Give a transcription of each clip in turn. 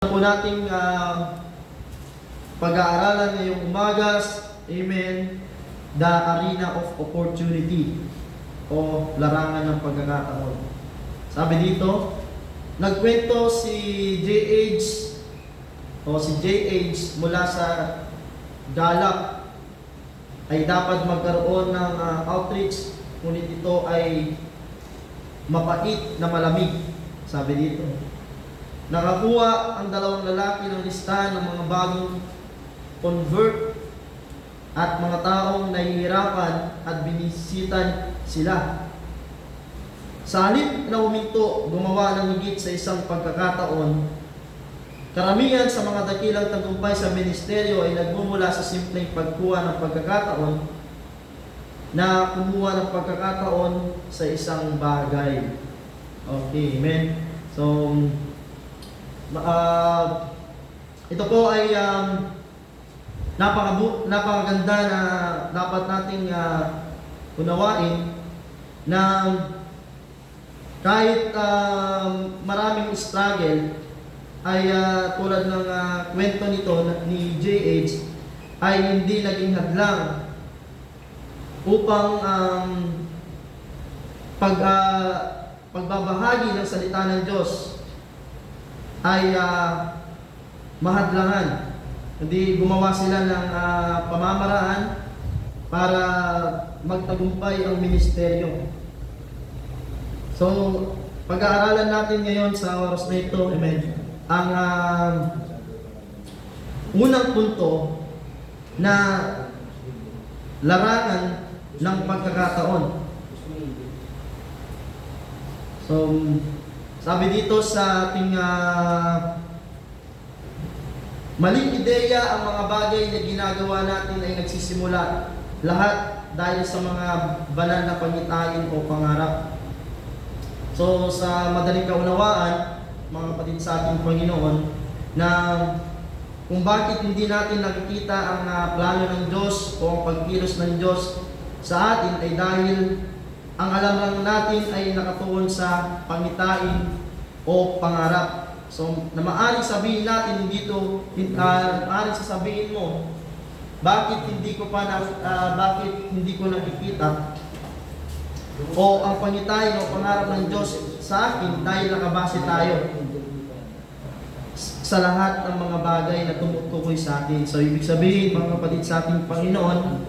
Po nating pag-aaralan ngayong umagas, amen, the arena of opportunity o larangan ng pagkakataon. Sabi dito, nagkwento si J.H. mula sa Galap ay dapat magkaroon ng outreach, ngunit ito ay mapait na malamig. Sabi dito, nakakuha ang dalawang lalaki ng listahan ng mga bagong convert at mga taong nahihirapan at binisitan sila. Sa halip na huminto, gumawa ng higit sa isang pagkakataon, karamihan sa mga dakilang tagumpay sa ministeryo ay nagmumula sa simpleng pagkuha ng pagkakataon na kumuha ng pagkakataon sa isang bagay. Okay, amen. So, ito po ay napakaganda na dapat nating unawain na kahit maraming struggle ay tulad ng kwento nito ni J.H. ay hindi naging hadlang upang pagbabahagi ng salita ng Diyos ay mahadlangan. Hindi gumawa sila ng pamamaraan para magtagumpay ang ministeryo. So, pag-aaralan natin ngayon sa oras na ito, amen, ang unang punto na larangan ng pagkakataon. So, sabi dito sa ating maling ideya, ang mga bagay na ginagawa natin ay nagsisimula lahat dahil sa mga banal na pangitain o pangarap. So sa madaling kaunawaan, mga kapatid sa ating Panginoon, na kung bakit hindi natin nakikita ang plano ng Diyos o ang pagkilos ng Diyos sa atin ay dahil ang alam lang natin ay nakatuon sa pangitain o pangarap. So, na maaaring sabihin natin dito, maaaring sasabihin mo, bakit hindi ko nakikita o ang pangitain o pangarap ng Diyos sa akin dahil nakabase tayo sa lahat ng mga bagay na tumutukoy sa atin. So, ibig sabihin, mga kapatid sa ating Panginoon,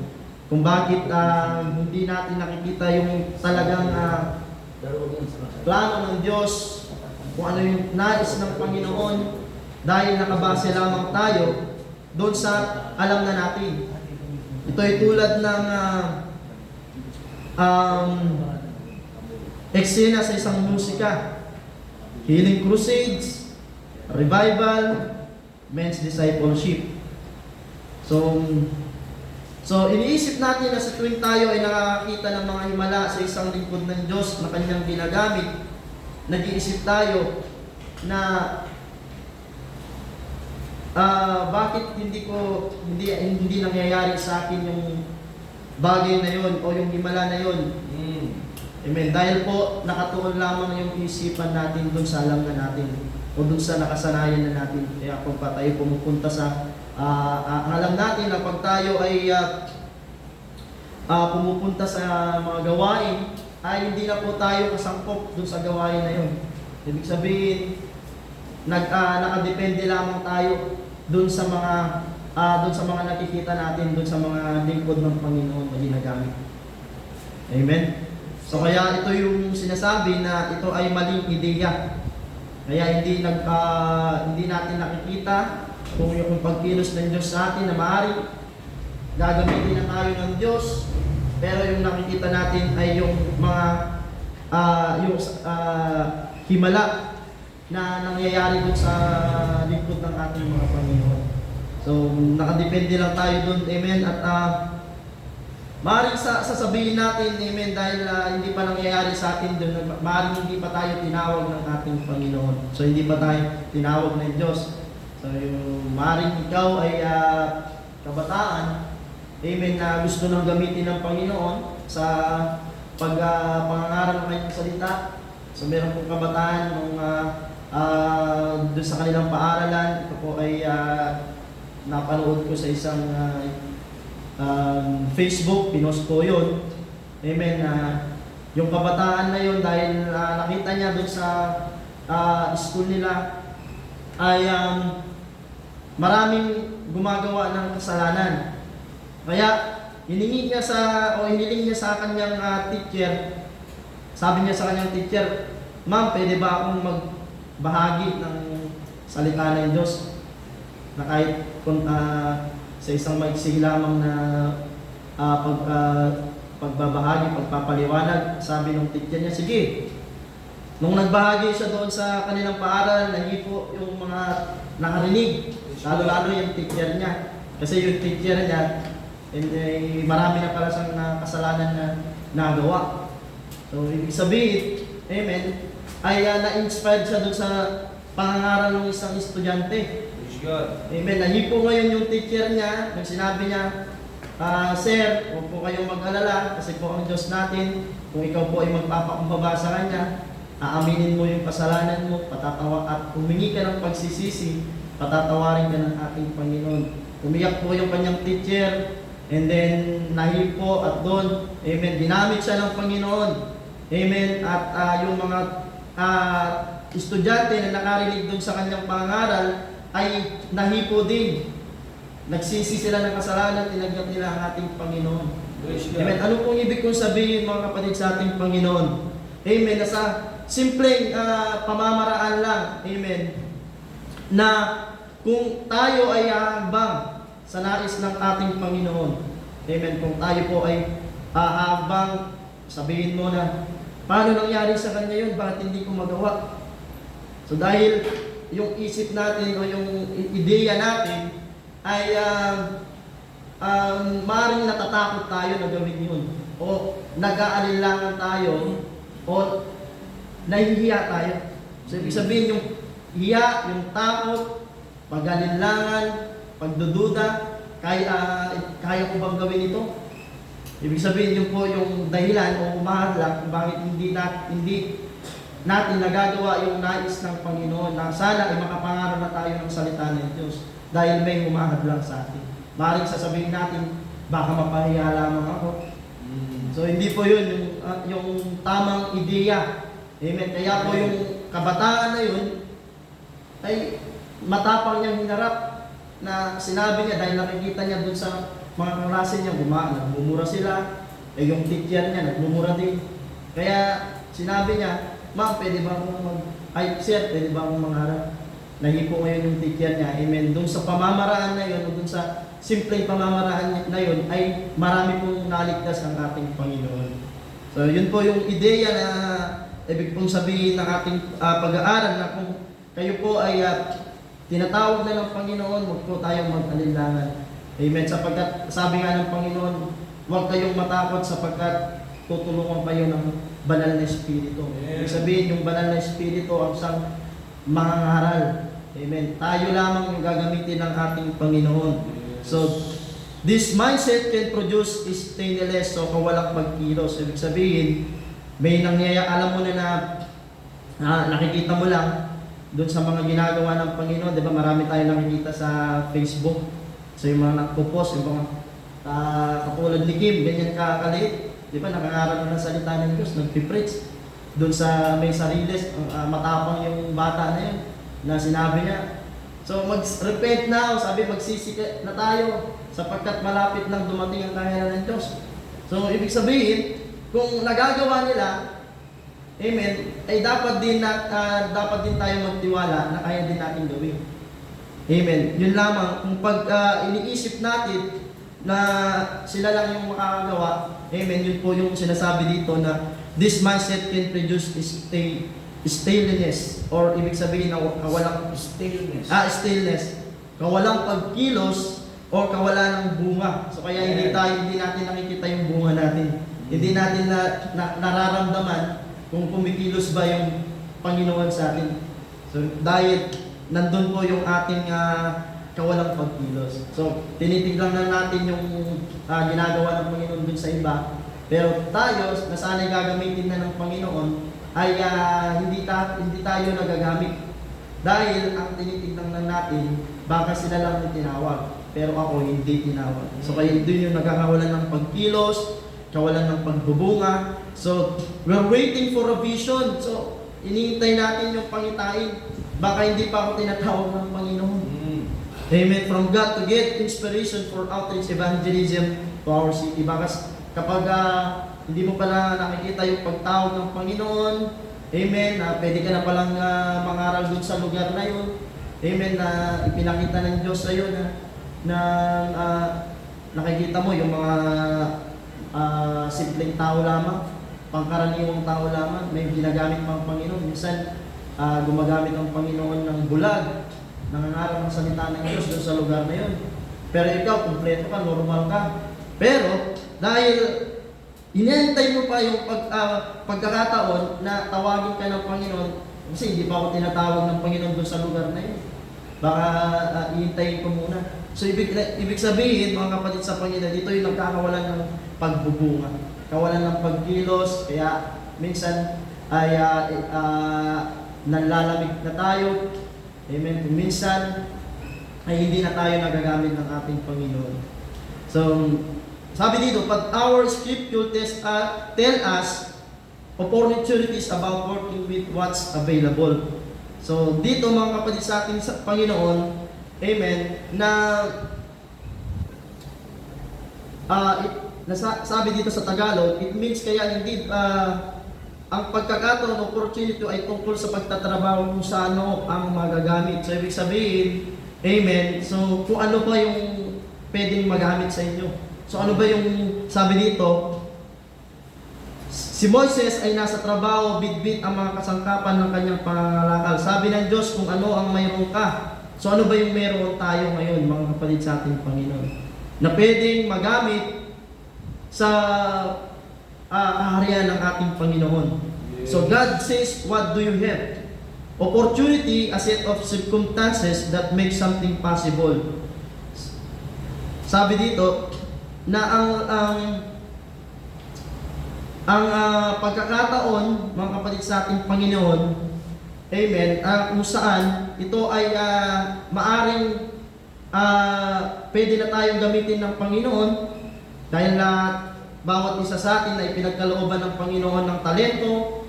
kung bakit hindi natin nakikita yung talagang plano ng Diyos, kung ano yung nais ng Panginoon, dahil nakabase lamang tayo doon sa alam na natin. Ito ay tulad ng eksena sa isang musika, healing crusades, revival, men's discipleship. So iniisip natin na sa tuwing tayo ay nakakita ng mga himala sa isang lingkod ng Diyos na kanyang ginagamit, nag-iisip tayo na bakit hindi nangyayari sa akin yung bagay na yon o yung himala na yon. Amen. Dahil po nakatuon lamang yung isipan natin doon sa alam na natin o doon sa nakasanayan na natin. Kaya kung pa tayo pumupunta sa alam natin na pag tayo ay pumupunta sa mga gawain, ay hindi na po tayo kasangkop doon sa gawain na yun. Ibig sabihin, nakadepende lamang tayo doon sa mga nakikita natin, doon sa mga lingkod ng Panginoon na ginagamit. Amen? So kaya ito yung sinasabi na ito ay maling ideya. Kaya hindi natin nakikita kung yung pagkilos ng Diyos sa atin na maaaring gagamitin na tayo ng Diyos, pero yung nakikita natin ay yung mga himala na nangyayari dun sa lingkod ng ating mga Panginoon. So, nakadepende lang tayo dun, amen, at maaaring sasabihin natin, amen, dahil hindi pa nangyayari sa atin dun, maaaring hindi pa tayo tinawag ng ating Panginoon. So, hindi pa tayo tinawag ng Diyos. So, yung maaaring ikaw ay kabataan, amen, na gusto nang gamitin ng Panginoon sa pangangaral ng kanyang salita. So, meron pong kabataan nung doon sa kanilang paaralan. Ito po ay napanood ko sa isang Facebook, pinost ko yun. Amen. Yung kabataan na yun, dahil nakita niya doon sa school nila, ay maraming gumagawa ng kasalanan. Kaya hiniling niya sa kanyang teacher. Sabi niya sa kanyang teacher, "Ma'am, pwede ba akong magbahagi ng salita ng Diyos na kahit sa isang maiksi lamang na pagbabahagi, pagpapaliwanag?" Sabi ng teacher niya, "Sige." Nung nagbahagi siya doon sa kanilang paaralan, nahipo yung mga nakarinig, lalo-lalo yung teacher niya. Kasi yung teacher niya, marami na pala siyang kasalanan na nagawa. So, ibig sabihin, amen, ay na-inspired siya doon sa pangangaral ng isang estudyante. Amen. Nahipo ngayon yung teacher niya, nang sinabi niya, "Sir, huwag po kayong mag-alala, kasi po ang Diyos natin, kung ikaw po ay magpapakumbaba sa Kanya, aaminin mo yung kasalanan mo, patatawa at humingi ka ng pagsisisi, patatawarin ka ng ating Panginoon." Umiyak po yung kanyang teacher, and then nahipo at doon, amen, ginamit siya ng Panginoon. Amen. At yung mga estudyante na nakarinig doon sa kanyang pangaral ay nahipo din. Nagsisi sila ng kasalanan, tinanggap nila ang ating Panginoon. Amen. Ano pong ibig kong sabihin, mga kapatid, sa ating Panginoon? Amen. Nasa simpleng pamamaraan lang, amen, na kung tayo ay hahambang sa nais ng ating Panginoon, amen, kung tayo po ay hahambang, sabihin mo na, "Paano nangyari sa kanya yun? Bakit hindi ko magawa?" So dahil yung isip natin o yung ideya natin ay maaaring natatakot tayo na gawin yun, o nag-aalinlangan tayo, o nahihiya tayo. So ibig sabihin, yung hiya, yung takot, pag-alinlangan, pagdududa, kaya ko bang gawin ito? Ibig sabihin, yun po yung dahilan o umahadlang kung bakit hindi natin nagagawa yung nais ng Panginoon, na sana ay makapangaral na tayo ng salita ng Diyos dahil may umahadlang sa atin. Maaaring sasabihin natin, "Baka mapahiya lamang ako." So hindi po yun yung tamang ideya. Amen. Kaya po yung kabataan na yun ay matapang niyang hinarap, na sinabi niya dahil nakikita niya dun sa mga kaklase niya, nagmumura sila, yung teacher niya nagmumura din. Kaya sinabi niya, "Ma'am, pwede ba akong sir, pwede ba akong mangarap?" Nahipo ngayon yung teacher niya. Amen. Dun sa pamamaraan na yun, dun sa simpleng pamamaraan na yun, ay marami pong naligtas ang ating Panginoon. So yun po yung ideya na ibig pong sabihin ng ating pag-aaral, na kung kayo po ay tinatawag na ng Panginoon, huwag po tayong mag-alinlangan. Amen. Sapagkat sabi nga ng Panginoon, huwag kayong matakot sapagkat tutulungan kayo ng banal na Espiritu. Ibig sabihin, yung banal na Espiritu ang isang mangangaral. Amen. Tayo lamang yung gagamitin ng ating Panginoon. So, this mindset can produce stainless, so kawalang pagkilos. Ibig sabihin, may alam mo na nakikita mo lang doon sa mga ginagawa ng Panginoon. Di ba, marami tayong nakikita sa Facebook. So yung mga nagpo-post, yung mga katulad ni Kim, ganyan kakaliit. Di ba, nakangarap na ng salita ng Diyos, nagpipreach. Doon sa may sariles, matapang yung bata na yun, na sinabi niya. So mag-repent na, sabi magsisi na tayo, sapagkat malapit nang dumating ang kaharian ng Diyos. So ibig sabihin, kung nagagawa nila, amen, ay dapat din tayo magtiwala na kaya din natin gawin. Amen. Yun lamang, kung pag iniisip natin na sila lang yung makakagawa, amen, yun po yung sinasabi dito na this mindset can produce staleness, or ibig sabihin na kawalang staleness, kawalang pagkilos o kawalan ng bunga. So kaya hindi natin nakikita yung bunga natin. Hindi natin nararamdaman kung kumikilos ba yung Panginoon sa atin. So dahil nandun po yung ating kawalang pagkilos. So tinitignan na natin yung ginagawa ng Panginoon dun sa iba. Pero tayo, nasanay gagamitin na ng Panginoon, ay hindi tayo nagagamit Dahil ang tinitignan lang natin, baka sila lang yung tinawag. Pero ako hindi tinawag. So kaya doon yung nagkakawalan ng pagkilos, kawalan ng pagbubunga. So we're waiting for a vision. So iniintay natin yung pangitain. Baka hindi pa ako tinatawag ng Panginoon. Amen. From God to get inspiration for outreach evangelism to our city. Baka kapag hindi mo pala nakikita yung pagtawag ng Panginoon, amen, pwede ka na palang mangaral dun sa lugar na yun. Amen, na ipinakita ng Diyos sa iyo na nakikita mo yung mga simpleng tao lamang, pangkaraniwang tao lamang, may ginagamit pang Panginoon. Minsan, gumagamit ang Panginoon ng bulag, nangangaral ng salita ng Diyos doon sa lugar na yun. Pero ikaw, kumpleto ka, normal ka. Pero, dahil inintay mo pa yung pagkakataon na tawagin ka ng Panginoon, kasi hindi pa ako tinatawag ng Panginoon doon sa lugar na yun. Baka iintayin ko muna. So, ibig sabihin, mga kapatid sa Panginoon, dito yung nagkakawalan ng pagbubunga. Kawalan ng pagkilos, kaya minsan ay nanlalamig na tayo. Amen. Minsan ay hindi na tayo nagagamit ng ating Panginoon. So, sabi dito, but our scripture tell us opportunities about working with what's available. So, dito mga kapatid sa ating Panginoon, amen, na sabi dito sa Tagalog, it means kaya indeed, ang pagkakataon, opportunity ay tungkol sa pagtatrabaho kung sa ano ang magagamit. So, ibig sabihin, amen, so kung ano ba yung pwedeng magamit sa inyo. So, ano ba yung sabi dito? Si Moises ay nasa trabaho, bitbit ang mga kasangkapan ng kanyang pangangalakal. Sabi ng Diyos kung ano ang mayroon ka. So ano ba yung mayroon tayo ngayon, mga kapatid sa ating Panginoon? Na pwedeng magamit sa kaharian ng ating Panginoon. So God says, what do you have? Opportunity, a set of circumstances that make something possible. Sabi dito, na ang pagkakataon, mga kapatid sa ating Panginoon, amen, kung saan ito ay maaring pwede na tayong gamitin ng Panginoon dahil bawat isa sa atin ay pinagkalooban ng Panginoon ng talento.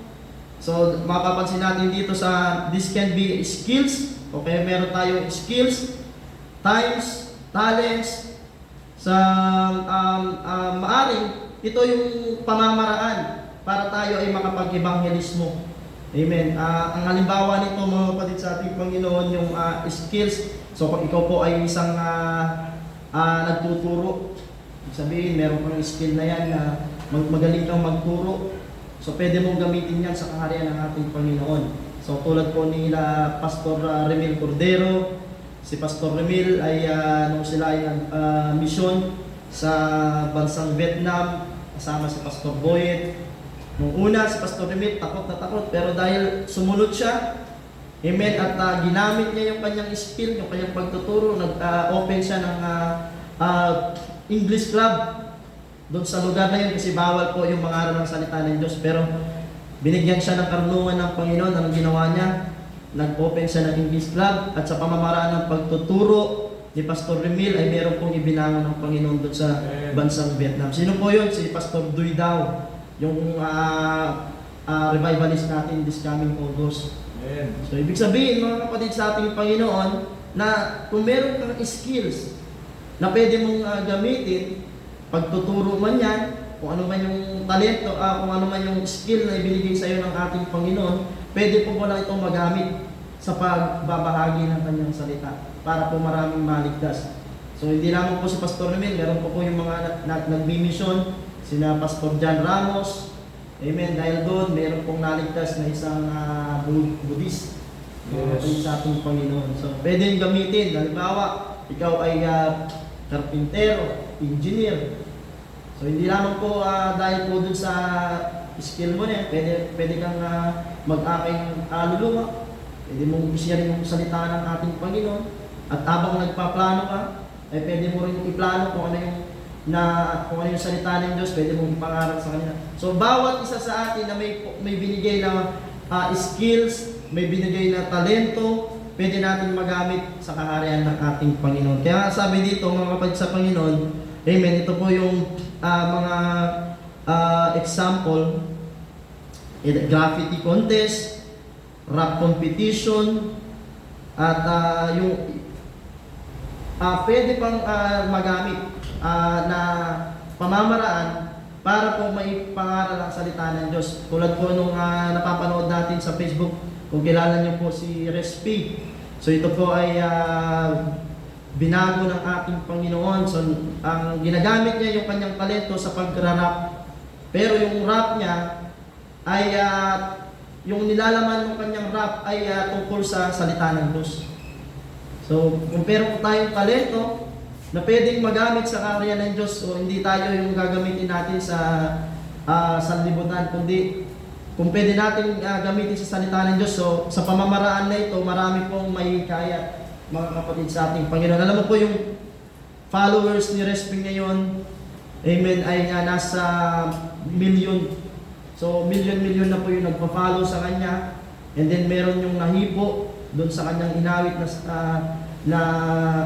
So, mapapansin natin dito sa this can be skills. Okay, meron tayong skills, times, talents, sa maaring ito yung pamamaraan para tayo ay makapag-ebanghelismo. Amen. Ang halimbawa nito, mga kapatid sa ating Panginoon, yung skills. So kung ikaw po ay isang nagtuturo, sabihin meron kang skill na yan na magaling kang magturo. So pwede mong gamitin yan sa kaharian ng ating Panginoon. So tulad po nila Pastor Remil Cordero, si Pastor Remil ay nung sila ay mission sa bansang Vietnam, kasama si Pastor Boyet. Nung una, si Pastor Remil, takot na takot. Pero dahil sumunod siya, amen, at ginamit niya yung kanyang skill, yung kanyang pagtuturo, nag-open siya ng English club doon sa lugar na yun kasi bawal po yung mangaral ng salita ng Diyos. Pero binigyan siya ng karunungan ng Panginoon. Anong ginawa niya? Nag-open siya ng English club at sa pamamaraan ng pagtuturo ni Pastor Remil ay meron pong ibinangon ng Panginoon doon sa bansang Vietnam. Sino po yun? Si Pastor Duy Dao, yung revivalist natin this coming August. So ibig sabihin, mga kapatid sa ating Panginoon, na kung meron kang skills na pwede mong gamitin, pagtuturo man yan, kung ano man yung talento, kung ano man yung skill na ibinigay sa iyo ng ating Panginoon, pwede po pala itong magamit sa pagbabahagi ng kanyang salita para po maraming maligtas. So hindi lamang po si Pastor Remil, meron po yung mga nagmi-mission, sina Pastor John Ramos, amen, dahil doon meron pong naligtas na isang Buddhist sa ating Panginoon. So pwede yung gamitin, halimbawa, ikaw ay karpintero, engineer. So hindi lamang po dahil po dun sa skill mo na pwede kang mag-aking kaluluwa. Pwede mong i-share yung salita ng ating Panginoon. At habang nagpaplano ka, ay pwede mo rin iplano kung ano yung salita ng Diyos, pwede mong ipangaral sa kanila. So bawat isa sa atin na may binigay na skills, may binigay na talento, pwede natin magamit sa kaharian ng ating Panginoon. Kaya sabi dito mga kapatid sa Panginoon, amen, ito po yung mga example, graffiti contest, rap competition, at yung pwede pang magamit na pamamaraan para po may pangaral ang salita ng Diyos. Tulad po nung napapanood natin sa Facebook, kung kilala niyo po si Respi. So ito po ay binago ng ating Panginoon. So ang ginagamit niya yung kanyang talento sa pag-rap. Pero yung rap niya ay yung nilalaman ng kanyang rap ay tungkol sa salita ng Diyos. So kung meron tayong talento na pwedeng magamit sa karya ng Diyos, so hindi tayo yung gagamitin natin sa sanlibutan, kundi kung pwede natin gamitin sa salita ng Diyos. So sa pamamaraan na ito, marami pong may kaya, mga kapatid sa ating Panginoon. Alam mo po yung followers ni Resping ngayon, amen, ay nasa million. So million na po yung nagpa-follow sa kanya, and then meron yung nahipo doon sa kanyang inawit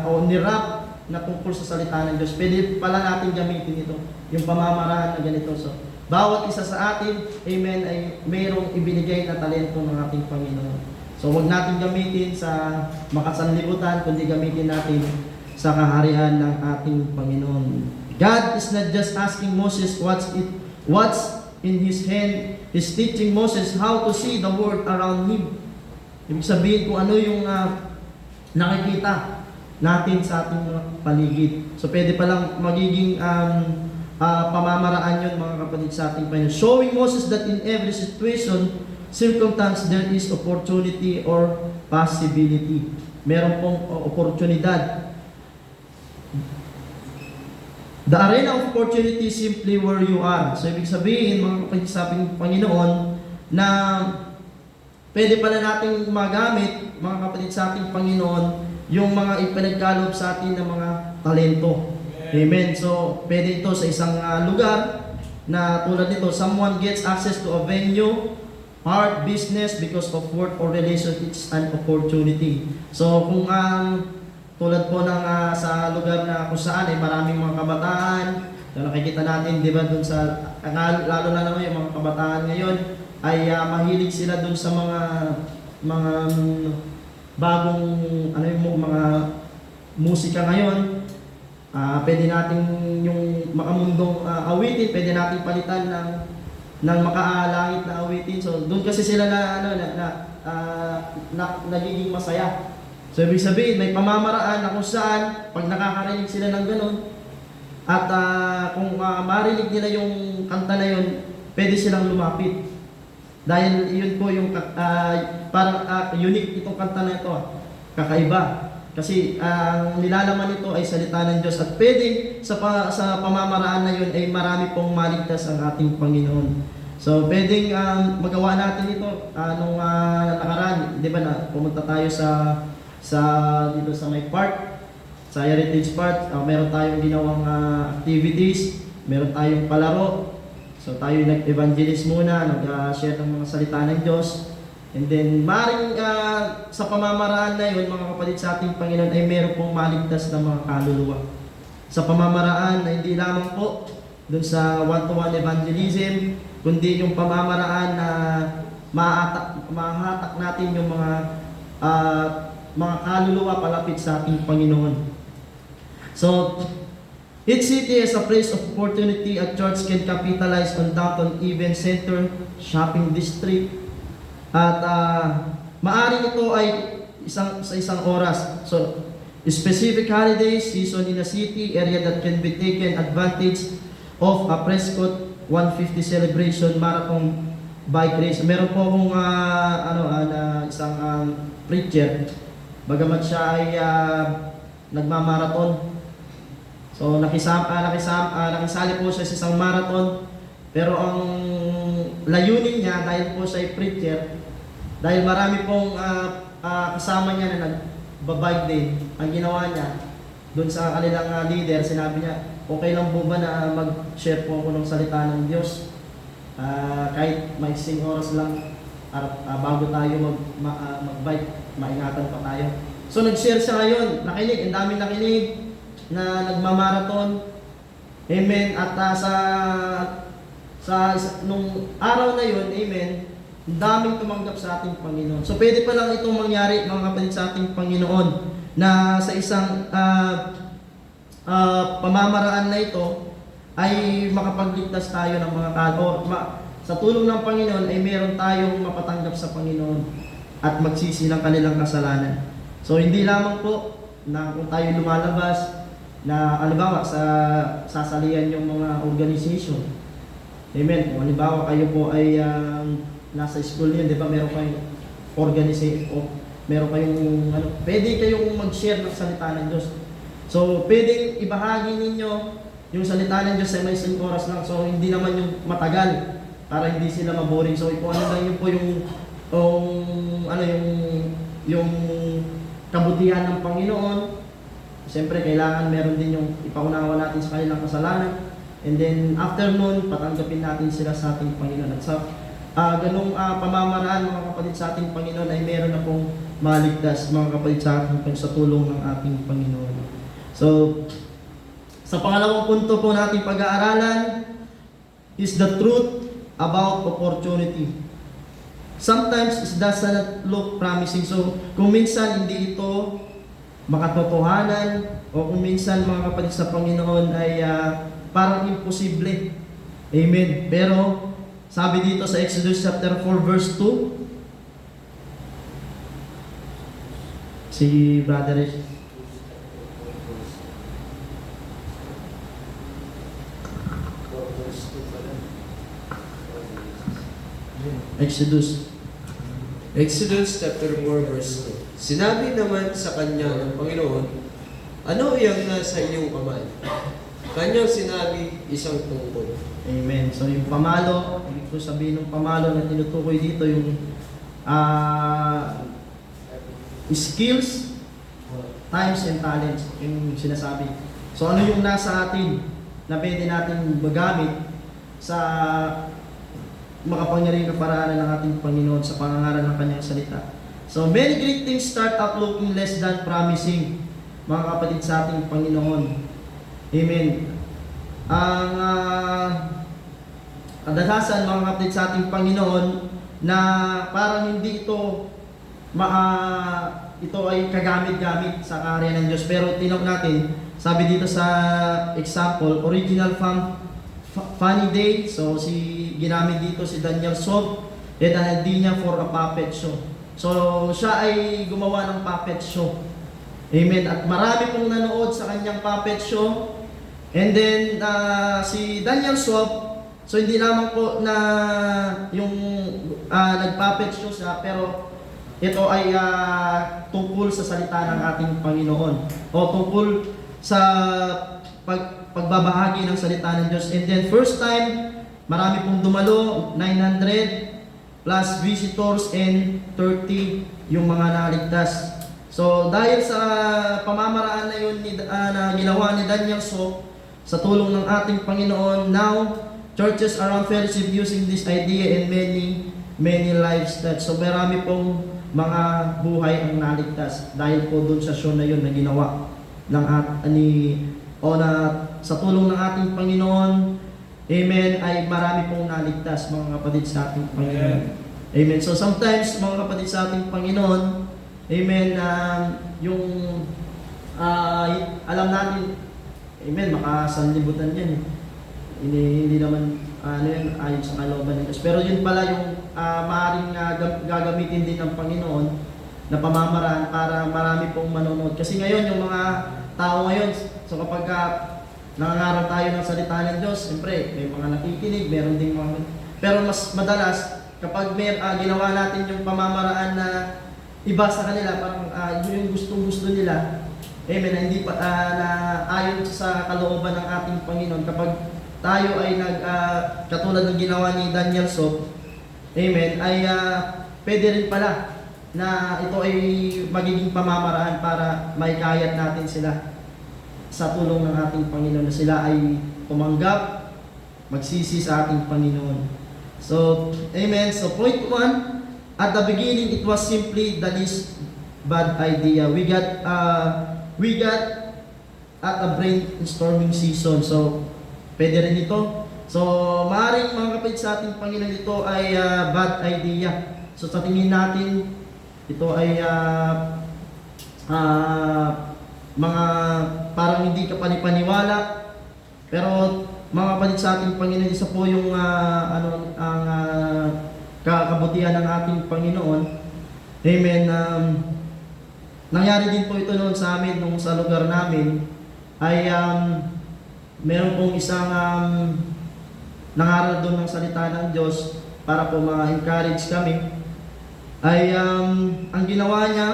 o nirap na tungkol sa salita ng Diyos. Pwede pala natin gamitin ito, yung pamamaraan na ganito. So, bawat isa sa atin, amen, ay mayroong ibinigay na talento ng ating Panginoon. So, huwag natin gamitin sa makasanlibutan, kundi gamitin natin sa kaharian ng ating Panginoon. God is not just asking Moses what's in his hand. He's teaching Moses how to see the world around him. Ibig sabihin kung ano yung nakikita natin sa ating mga paligid. So pwede palang magiging pamamaraan yun mga kapatid sa ating Panginoon. Showing Moses that in every situation, circumstance, there is opportunity or possibility. Meron pong oportunidad. The arena of opportunity is simply where you are. So ibig sabihin mga kapatid sa ating Panginoon na pwede pala nating magamit mga kapatid sa ating Panginoon yung mga ipinagkaloob sa atin ng mga talento. Amen. So, pwede ito sa isang lugar na tulad nito, someone gets access to a venue, art, business because of work or relation, it's an opportunity. So, kung tulad po ng sa lugar na kung saan ay maraming mga kabataan, na nakikita natin, di ba, dun sa, lalo na naman yung mga kabataan ngayon, ay mahilig sila dun sa mga bagong mga musika ngayon. Pwede natin yung makamundong awitin, pwede natin palitan ng makaalangit na awitin. So doon kasi sila nagiging masaya. So ibig sabihin may pamamaraan na kung saan pag nakakarinig sila ng ganun at kung marinig nila yung kanta na yun, pwede silang lumapit. Dahil yun po yung parang unique itong kanta na ito, kakaiba. Kasi ang nilalaman nito ay salita ng Diyos at pwedeng sa pamamaraan na yun ay marami pong maligtas ang ating Panginoon. So pwedeng magawa natin ito nung nakaraan, di ba na pumunta tayo dito sa may park, sa Heritage Park, meron tayong ginawang activities, meron tayong palaro. So tayo nag-evangelist muna, nag-share ng mga salita ng Diyos. And then, maaaring sa pamamaraan na yun, mga kapatid sa ating Panginoon, ay meron pong maligtas na mga kaluluwa. Sa pamamaraan na hindi lamang po dun sa one-to-one evangelism, kundi yung pamamaraan na mahatak natin yung mga kaluluwa palapit sa ating Panginoon. So, each city is a place of opportunity. A church can capitalize on downtown event center, shopping district, at maaring ito ay sa isang oras. So, specific holidays, season in a city, area that can be taken advantage of a Prescott 150 celebration marathon bike race. Meron po akong isang preacher, bagamat siya ay nagmamarathon. So nakisali po siya sa isang marathon, pero ang layunin niya dahil po siya ay preacher, dahil marami pong kasama niya na nagbabike din, ang ginawa niya doon sa kanilang leader, sinabi niya, okay lang po ba na mag-share po ako ng salita ng Diyos kahit maiksing oras lang bago tayo mag-bike. maingatan pa tayo. So nag-share siya ngayon, nakinig, ang daming nakinig na nagmamarathon. Amen. At nung araw na yun, amen, ang daming tumanggap sa ating Panginoon. So pwede pa lang itong mangyari, mga kapatid, sa ating Panginoon, na sa isang pamamaraan na ito ay makapagligtas tayo ng mga sa tulong ng Panginoon ay meron tayong mapatanggap sa Panginoon at magsisi ng kanilang kasalanan. So hindi lamang po na kung tayo lumalabas na halimbawa sa sasalihan yung mga organization. Amen. Kung halimbawa kayo po ay nasa school niyo, di ba, meron kayong organization o meron kayong pwede kayong mag-share ng salita ng Diyos. So pwedeng ibahagi ninyo yung salita ng Diyos sa may isang oras lang. So hindi naman yung matagal para hindi sila maboring. So kung ano lang yun po yung kabutihan ng Panginoon. Siyempre, kailangan meron din yung ipaunawa natin sa kanilang kasalanan. And then, after nun, patanggapin natin sila sa ating Panginoon. At sa ganung pamamaraan, mga kapatid, sa ating Panginoon ay meron na pong maligtas, mga kapatid, sa ating sa tulong ng ating Panginoon. So, sa pangalawang punto po natin pag-aaralan is the truth about opportunity. Sometimes it does not look promising. So, kung minsan hindi ito makatotohanan o kung minsan, mga kapatid, sa Panginoon ay parang imposible. Amen. Pero sabi dito sa Exodus chapter 4 verse 2, si Brother Exodus chapter 4 verse 2. Sinabi naman sa kanya ng Panginoon, ano iyang nasa iyong kamay? Kanyang sinabi, isang tungkol. Amen. So yung pamalo, ibig ko sabihin ng pamalo na tinutukoy dito yung skills, times, and talents. Yung sinasabi. So ano yung nasa atin na pwede natin magamit sa makapangyarihan na paraanan ng ating Panginoon sa pangangaral ng kanyang salita. So many great things start out looking less than promising, mga kapatid, sa ating Panginoon. Amen. Ang kadalasan, mga kapatid, sa ating Panginoon na parang hindi ito ito ay kagamit-gamit sa karya ng Diyos. Pero tinawag natin, sabi dito sa example, original funny day. So ginamit dito si Daniel Sob and an idea for a puppet show. So siya ay gumawa ng puppet show. Amen. At marami pong nanood sa kanyang puppet show. And then si Daniel Sob, so hindi lamang po na yung nag-puppet show siya, pero ito ay tungkol sa salita ng ating Panginoon o tungkol sa pagbabahagi ng salita ng Diyos. And then first time, marami pong dumalo, 900 plus visitors and 30 yung mga naligtas. So dahil sa pamamaraan na yun na ginawa ni Daniel Sob sa tulong ng ating Panginoon, now churches around fellowship using this idea and many lives touched. So marami pong mga buhay ang naligtas dahil po dun sa show na yun na ginawa ng sa tulong ng ating Panginoon. Amen, ay marami pong naligtas, mga kapatid, sa ating Panginoon. Amen. So sometimes, mga kapatid, sa ating Panginoon, amen, yung alam natin, amen, makasanlibutan yan. Hindi naman yan, ayon sa kalooban ng Diyos. Pero yun pala yung maaaring gagamitin din ng Panginoon na pamamaraan para marami pong manonood. Kasi ngayon, yung mga tao ngayon, so kapag nangangaral tayo ng salita ng Diyos, siyempre, may mga nakikinig, meron ding mga... Pero mas madalas, kapag ginawa natin yung pamamaraan na iba sa kanila, parang yung gustong-gusto nila, amen, na hindi pa na ayon sa kalooban ng ating Panginoon. Kapag tayo ay katulad ng ginawa ni Daniel Sob, amen, ay pwede rin pala na ito ay magiging pamamaraan para maikayat natin sila sa tulong ng ating Panginoon, na sila ay tumanggap, magsisi sa ating Panginoon. So, amen. So, point 1, at the beginning, it was simply the least bad idea. We got at a brainstorming season. So, pwede rin ito. So, maaaring mga kapatid sa ating Panginoon, ito ay bad idea. So, sa tingin natin, ito ay mga parang hindi ka panipaniwala. Pero, mga kapatid sa ating Panginoon, isa po yung kabutihan ng ating Panginoon. Amen. Nangyari din po ito noon sa amin, nung sa lugar namin, ay meron pong isang nangaral doon ng salita ng Diyos para po ma-encourage kami. Ay ang ginawa niya,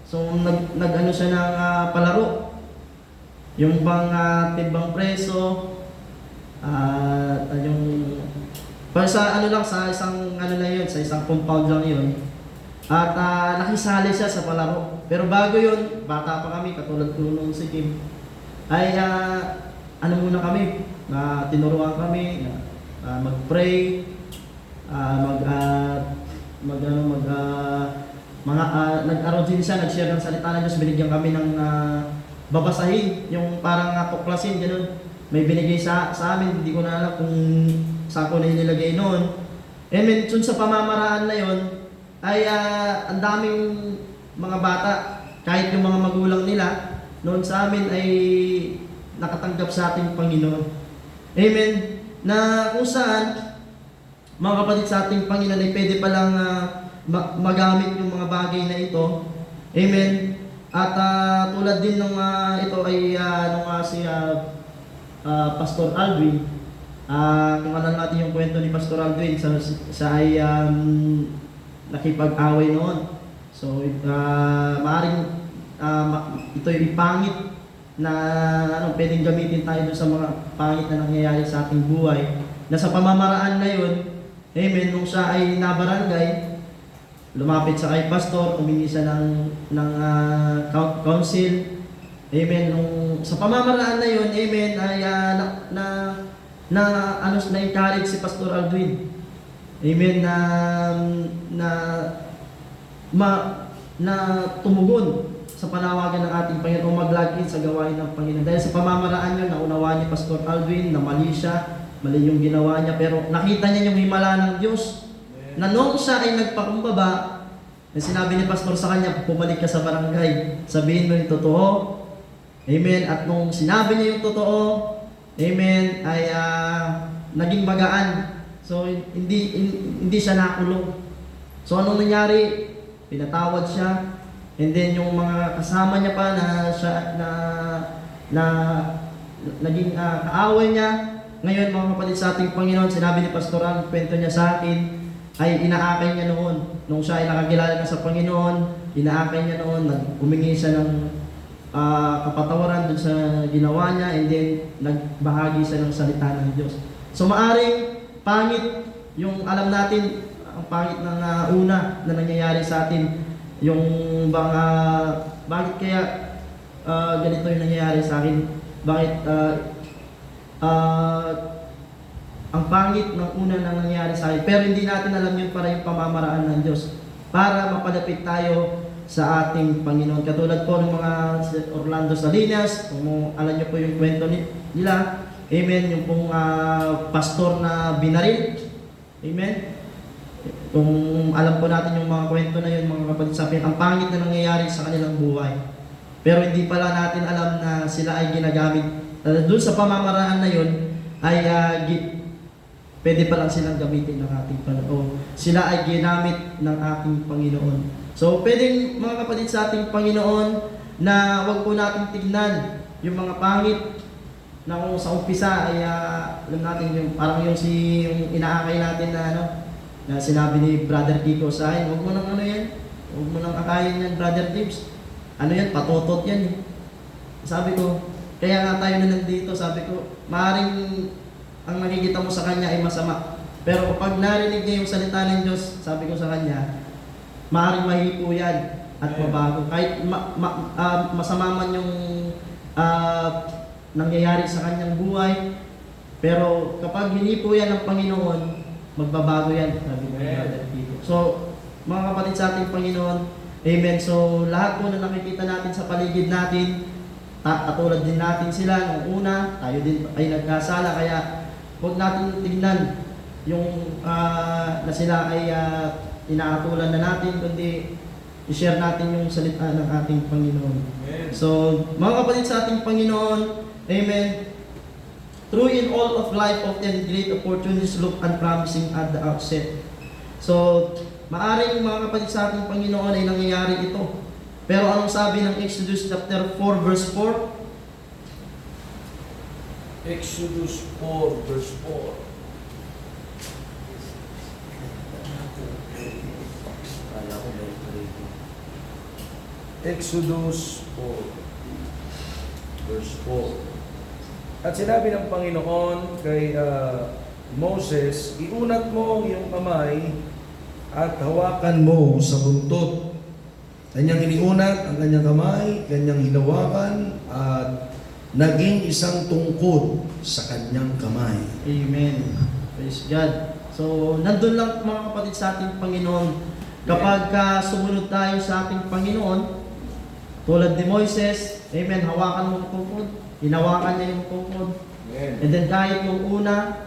so nag-ano siya ng palaro. Yung bang timbang preso, yung para sa ano lang, sa isang ano na yun, sa isang compound lang yun. At nakisali siya sa palaro. Pero bago yun, bata pa kami, katulad ko nung si Kim, ay ano muna kami, tinuruan kami na mag-pray, nag-around din siya, nag-share ng salita ng Diyos, binigyan kami ng babasahin, yung parang tuklasin, gano'n. May binigay sa amin, hindi ko na alam kung saan ko na inilagay noon. And then, sa pamamaraan na yon ay ang daming mga bata, kahit yung mga magulang nila, noon sa amin ay nakatanggap sa ating Panginoon. Amen. Na kung saan, mga kapatid sa ating Panginoon ay pwede palang magamit yung mga bagay na ito. Amen. At tulad din nung ito ay nung si Pastor Aldwin, kung alam natin yung kwento ni Pastor Aldwin, siya ay nakipag-away noon. So, maaaring ito yung pangit na pwedeng gamitin tayo dun sa mga pangit na nangyayari sa ating buhay. Na sa pamamaraan na yun, amen, nung siya ay nabarangay, lumapit sa kay Pastor, humingi siya ng counsel. Amen. Sa pamamaraan na yun, amen, ay na-encourage si Pastor Aldwin. Amen, na tumugon sa panawagan ng ating Panginoon, mag-log in sa gawain ng Panginoon. Dahil sa pamamaraan yun, naunawaan ni Pastor Aldwin na mali siya, mali yung ginawa niya, pero nakita niya yung himala ng Diyos. Na nung siya ay nagpakumbaba, na sinabi ni Pastor sa kanya, pumalik ka sa barangay, sabihin mo yung totoo. Amen. At nung sinabi niya yung totoo, amen, ay naging magaan. So, hindi siya nakulong. So, anong nangyari? Pinatawad siya. And then, yung mga kasama niya pa na naging kaaway niya. Ngayon, mga kapatid sa ating Panginoon, sinabi ni Pastor ang kwento niya sa akin, ay inaakay niya noon. Nung siya ay nakakilala na sa Panginoon, inaakay niya noon, humingi siya ng kapatawaran dun sa ginawa niya, and then nagbahagi siya ng salita ng Diyos. So maaring pangit yung alam natin, ang pangit ng una na nangyayari sa atin, yung bang bakit kaya ganito yung nangyayari sa akin, bakit ang pangit ng una na nangyayari sa akin, pero hindi natin alam yun para yung pamamaraan ng Diyos, para mapalapit tayo sa ating Panginoon. Katulad po ng mga Orlando Salinas, kung alam niyo po yung kwento nila, amen, yung pong pastor na binaril, amen. Kung alam po natin yung mga kwento na yun, mga kapatid, sabihin, ang pangit na nangyayari sa kanilang buhay. Pero hindi pala natin alam na sila ay ginagamit. Doon sa pamamaraan na yun, ay pwede pa lang silang gamitin ng ating Panginoon. Sila ay ginamit ng ating Panginoon. So, pwedeng mga kapatid sa ating Panginoon na wag po natin tignan yung mga pangit na kung sa umpisa ay alam natin yung parang yung inaakay natin na sinabi ni Brother Kiko sa akin, wag mo nang wag mo nang akayin yan, Brother James. Yan, patotot yan. Sabi ko, kaya nga tayo na nandito, sabi ko, maaaring ang nakikita mo sa kanya ay masama. Pero kapag narinig niya yung salita ng Diyos, sabi ko sa kanya, maaaring mahipo yan at mabago. Kahit masama man yung nangyayari sa kanyang buhay, pero kapag hinipo yan ng Panginoon, magbabago yan. Sabi ko, so, mga kapatid sa ating Panginoon, Amen. So, lahat po na nakikita natin sa paligid natin, katulad din natin sila nung una, tayo din ay nagkasala, kaya huwag natin tignan yung na sila ay inaatulan na natin, kundi i-share natin yung salita ng ating Panginoon. Amen. So, mga kapatid sa ating Panginoon, amen, through in all of life often great opportunities look unpromising at the outset. So, maaring mga kapatid sa ating Panginoon ay nangyayari ito. Pero anong sabi ng Exodus chapter 4 verse 4? Exodus 4 verse 4. Kala ko may rito. Exodus 4 verse 4. At sinabi ng Panginoon kay Moses, iunat mo ang iyong kamay at hawakan mo sa buntot. Kanyang iniunat ang kanyang kamay, kanyang hinawakan at naging isang tungkod sa kanyang kamay. Amen. Praise God. So, nandun lang mga kapatid sa ating Panginoon. Kapag sumunod tayo sa ating Panginoon, tulad ni Moises, amen, hawakan mo ang tungkod, hinawakan niya yung tungkod. Amen. And then kahit nung una,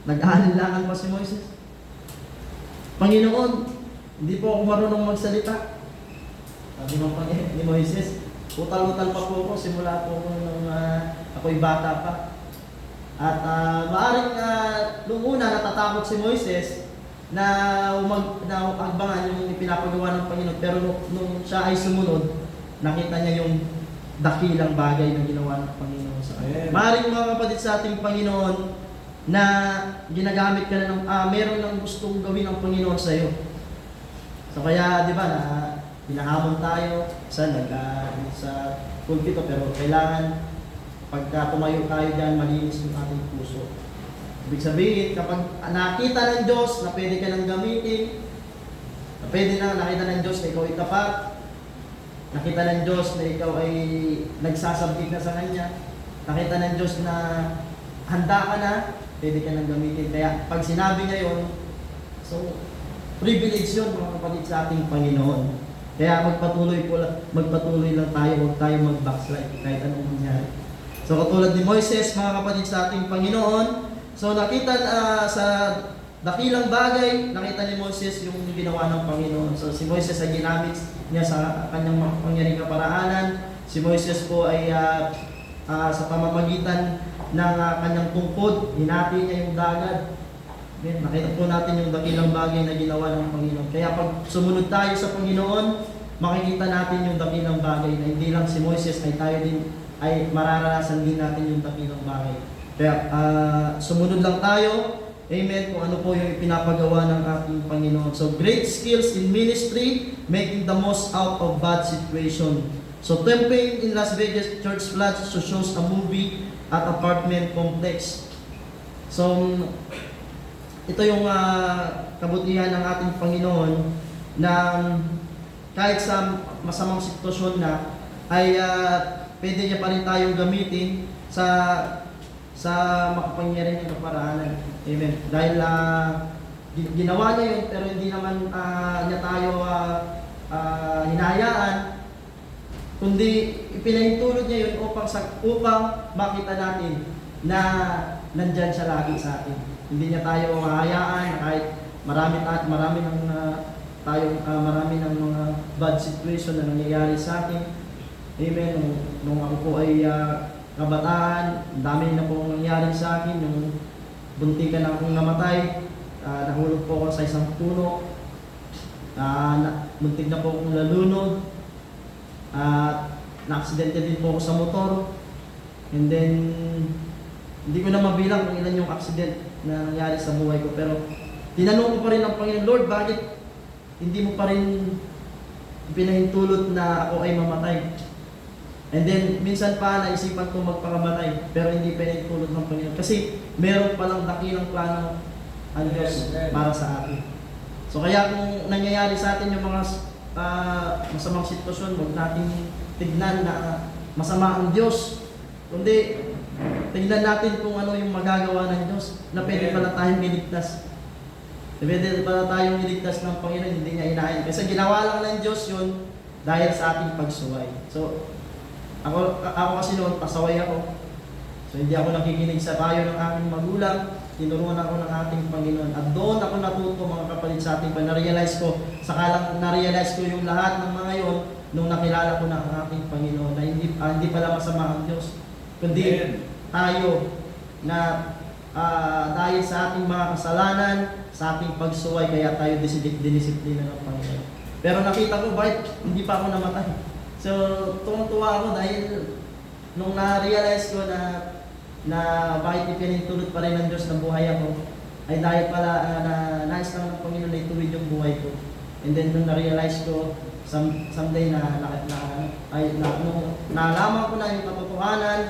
nag-aalinlangan pa si Moises. Panginoon, hindi po ako marunong magsalita. Sabi ng Panginoon ni Moises, utal-utal pa po ako, simula po ako nung ako'y bata pa. At maaring nung una natatakot si Moises na agbangan yung pinapagawa ng Panginoon. Pero nung siya ay sumunod, nakita niya yung dakilang bagay na ginawa ng Panginoon sa kanya. Amen. Maaring mga kapatid sa ating Panginoon na ginagamit ka na ng, meron ng gustong gawin ng Panginoon sa iyo. So kaya, di ba, na hinahamon tayo sa pulpito, pero kailangan pagka tumayo tayo dyan, malinis yung ating puso. Ibig sabihin, kapag nakita ng Diyos na pwede ka nang gamitin, na pwede na nakita ng Diyos na ikaw ay tapat, nakita ng Diyos na ikaw ay nagsasabik na sa Kanya, nakita ng Diyos na handa ka na, pwede ka nang gamitin. Kaya pag sinabi niya yun, so privilege yun mga kapatid sa ating Panginoon. Kaya magpatuloy lang tayo, huwag tayo mag-backslide kahit anong mangyari. So katulad ni Moises, mga kapatid sa ating Panginoon, so nakita sa dakilang bagay, nakita ni Moises yung ginawa ng Panginoon. So si Moises ay ginamit niya sa kanyang makapangyarihang kaparaanan. Si Moises po ay sa pamamagitan ng kanyang tungkod, hinati niya yung dagat. Amen. Nakita po natin yung dakilang bagay na ginawa ng Panginoon. Kaya pag sumunod tayo sa Panginoon, makikita natin yung dakilang bagay na hindi lang si Moises ay tayo din ay mararanasan din natin yung dakilang bagay. Kaya sumunod lang tayo, amen, kung ano po yung ipinapagawa ng ating Panginoon. So great skills in ministry, making the most out of bad situation. So campaign in Las Vegas church flood shows a movie at apartment complex. So ito yung kabutihan ng ating Panginoon na kahit sa masamang sitwasyon na ay pwede niya pa rin tayong gamitin sa makapangyarihang kaparaanan. Amen. Dahil ginawa niya yun, pero hindi naman niya tayo hinayaan, kundi ipinahintulot niya yun upang makita natin na nandyan siya lagi sa atin. Hindi niya tayo hahayaan kahit marami ng mga bad situation na nangyayari sa atin. Amen. Nung ako po ay kabataan, dami na po nangyayari sa akin. Yung buntikan na akong namatay, nahulog po ako sa isang puno, muntik na po akong lalunod, na-aksidente din po ako sa motor, and then hindi ko na mabilang kung ilan yung accident na nangyari sa buhay ko, pero tinanong ko pa rin ang Panginoon, Lord, bakit hindi mo pa rin pinahintulot na ako ay mamatay? And then, minsan pa naisipan ko magpakamatay, pero hindi pinahintulot ng Panginoon. Kasi meron palang dakilang plano ang Diyos para sa atin. So kaya kung nangyayari sa atin yung mga masamang sitwasyon, huwag natin tignan na masama ang Diyos, kundi tignan natin kung ano yung magagawa ng Diyos, na pwede pala tayong niligtas. Pwede pala tayong niligtas ng Panginoon, hindi niya inahin. Kasi ginawa lang ng Diyos yun dahil sa ating pagsuway. So, ako kasi noon, pasaway ako. So, hindi ako nakikinig sa payo ng aking magulang. Tinuruan ako ng ating Panginoon. At doon ako natuto, mga kapatid, sa ating na-realize ko, sakalang na-realize ko yung lahat ng mga yon nung nakilala ko na ang ating Panginoon, na hindi pala masama ang Diyos, kundi tayo na dahil sa ating mga kasalanan, sa ating pagsuway, kaya tayo dinisiplina ng Panginoon. Pero nakita ko, bakit hindi pa ako namatay? So, tuwang-tuwa ako dahil nung na-realize ko na bakit ipinintulot pa rin ng Diyos na buhay ako, ay dahil pala na nais lang ng Panginoon na ituwid yung buhay ko. And then nung na-realize ko, someday nalaman ko na yung katotohanan,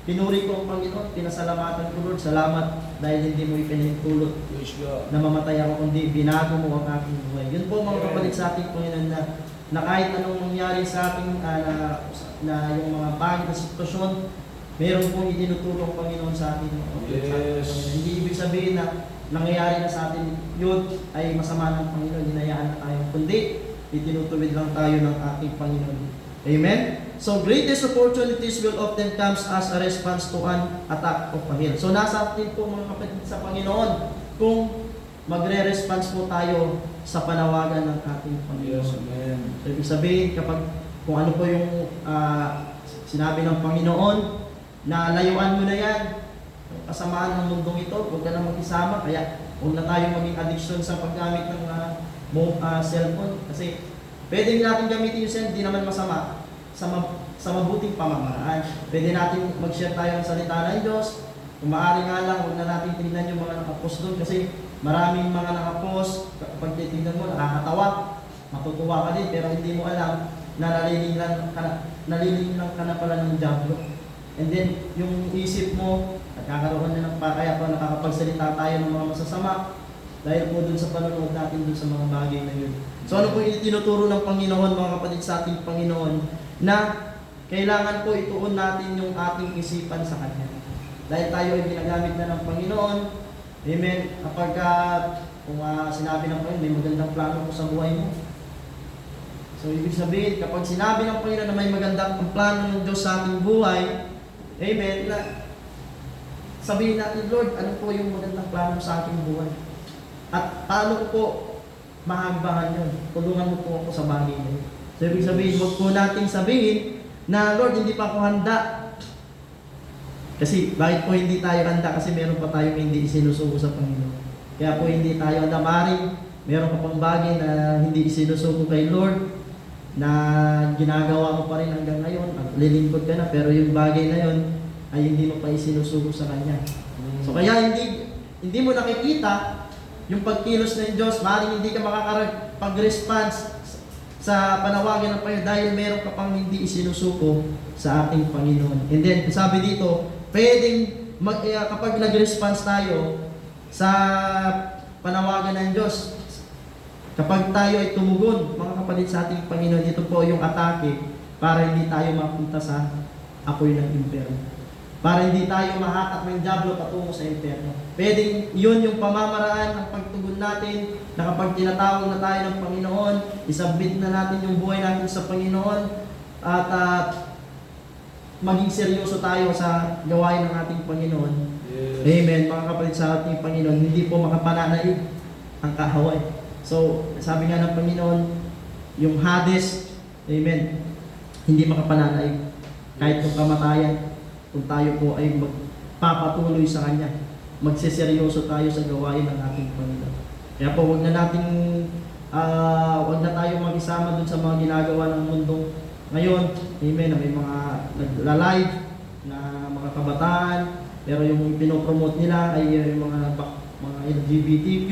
pinuri ko ang Panginoon, pinasalamatan ko, Lord, salamat dahil hindi mo ipinintulot na mamatay ako, kundi binago mo ang aking buhay. Yun po mga kapatid sa ating Panginoon na kahit anong mangyari sa ating na yung mga pangit na sitwasyon, meron pong itinutulong Panginoon sa atin. Yes. Hindi ibig sabihin na nangyayari na sa atin yun ay masama ng Panginoon, hinayaan na tayo. Kundi, itinutuwid lang tayo ng ating Panginoon. Amen? So, greatest opportunities will often comes as a response to an attack of a hill. So, nasa atin po mga kapatid sa Panginoon kung magre-response po tayo sa panawagan ng ating Panginoon. Yes, amen. So, ibig sabihin, kung ano po yung sinabi ng Panginoon, na layuan mo na yan, yung kasamaan ng mundong ito, huwag ka na mag-isama, kaya huwag na tayo maging addiction sa paggamit ng cellphone. Kasi pwede natin gamitin yung cellphone, di naman masama sa mabuting pamamaraan. Pwede natin mag-share tayo ng salita ng Diyos. Kung maaari nga lang, huwag na natin tingnan yung mga nakapost doon kasi maraming mga nakapost, kapag titignan mo, nakakatawa, matutuwa ka din, pero hindi mo alam na naliling lang ka na pala ng diablo. And then, yung isip mo, nagkakaroon na ng kaya pa nakakapagsalita tayo ng mga masasama dahil po dun sa panonood natin dun sa mga bagay na yun. So ano po yung tinuturo ng Panginoon, mga kapatid sa ating Panginoon, na kailangan po ituon natin yung ating isipan sa Kanya. Dahil tayo ay ginagamit na ng Panginoon, amen, kapag kung sinabi ng Panginoon, may magandang plano po sa buhay mo. So ibig sabihin, kapag sinabi ng Panginoon na may magandang plano ng Diyos sa ating buhay, amen, na sabihin natin, Lord, ano po yung magandang plano sa aking buhay? At paano ko po mahagbahan yun? Tulungan mo po ako sa bagay na yun. So, ibig sabihin, huwag po natin sabihin na, Lord, hindi pa ako handa. Kasi, bakit po hindi tayo handa? Kasi meron pa tayong hindi isinusuko sa Panginoon. Kaya po hindi tayo handa. Maring, meron pa pang bagay na hindi isinusuko kay Lord, na ginagawa mo pa rin hanggang ngayon. Lilingkod ka na, pero yung bagay na yun, ay hindi mo pa isinusuko sa Kanya. So, kaya hindi mo nakikita yung pagkilos ng Diyos, maaaring hindi ka makakapag-response sa panawagan ng Panginoon dahil meron ka pang hindi isinusuko sa ating Panginoon. And then, sabi dito, pwedeng kapag nag-response tayo sa panawagan ng Diyos, kapag tayo ay tumugon, mga kapatid sa ating Panginoon, ito po yung atake para hindi tayo mapunta sa apoy ng impyerno. Para hindi tayo mahatak ng diablo patungo sa impyerno. Pwedeng yun yung pamamaraan ng pagtugon natin na kapag tinatawag na tayo ng Panginoon, isubmit na natin yung buhay natin sa Panginoon at maging seryoso tayo sa gawain ng ating Panginoon. Yes. Amen. Mga kapatid sa ating Panginoon, hindi po makapananaig ang kahaway. So, sabi nga ng Panginoon, yung Hades, amen, hindi makapananaig. Kahit yung kamatayan, kung tayo po ay magpapatuloy sa Kanya, magseseryoso tayo sa gawain ng ating Panginoon. Kaya po, wag na tayo mag-isama dun sa mga ginagawa ng mundo ngayon. Amen, na may mga nagla-live na mga kabataan, pero yung pinopromote nila ay yung mga LGBTQ.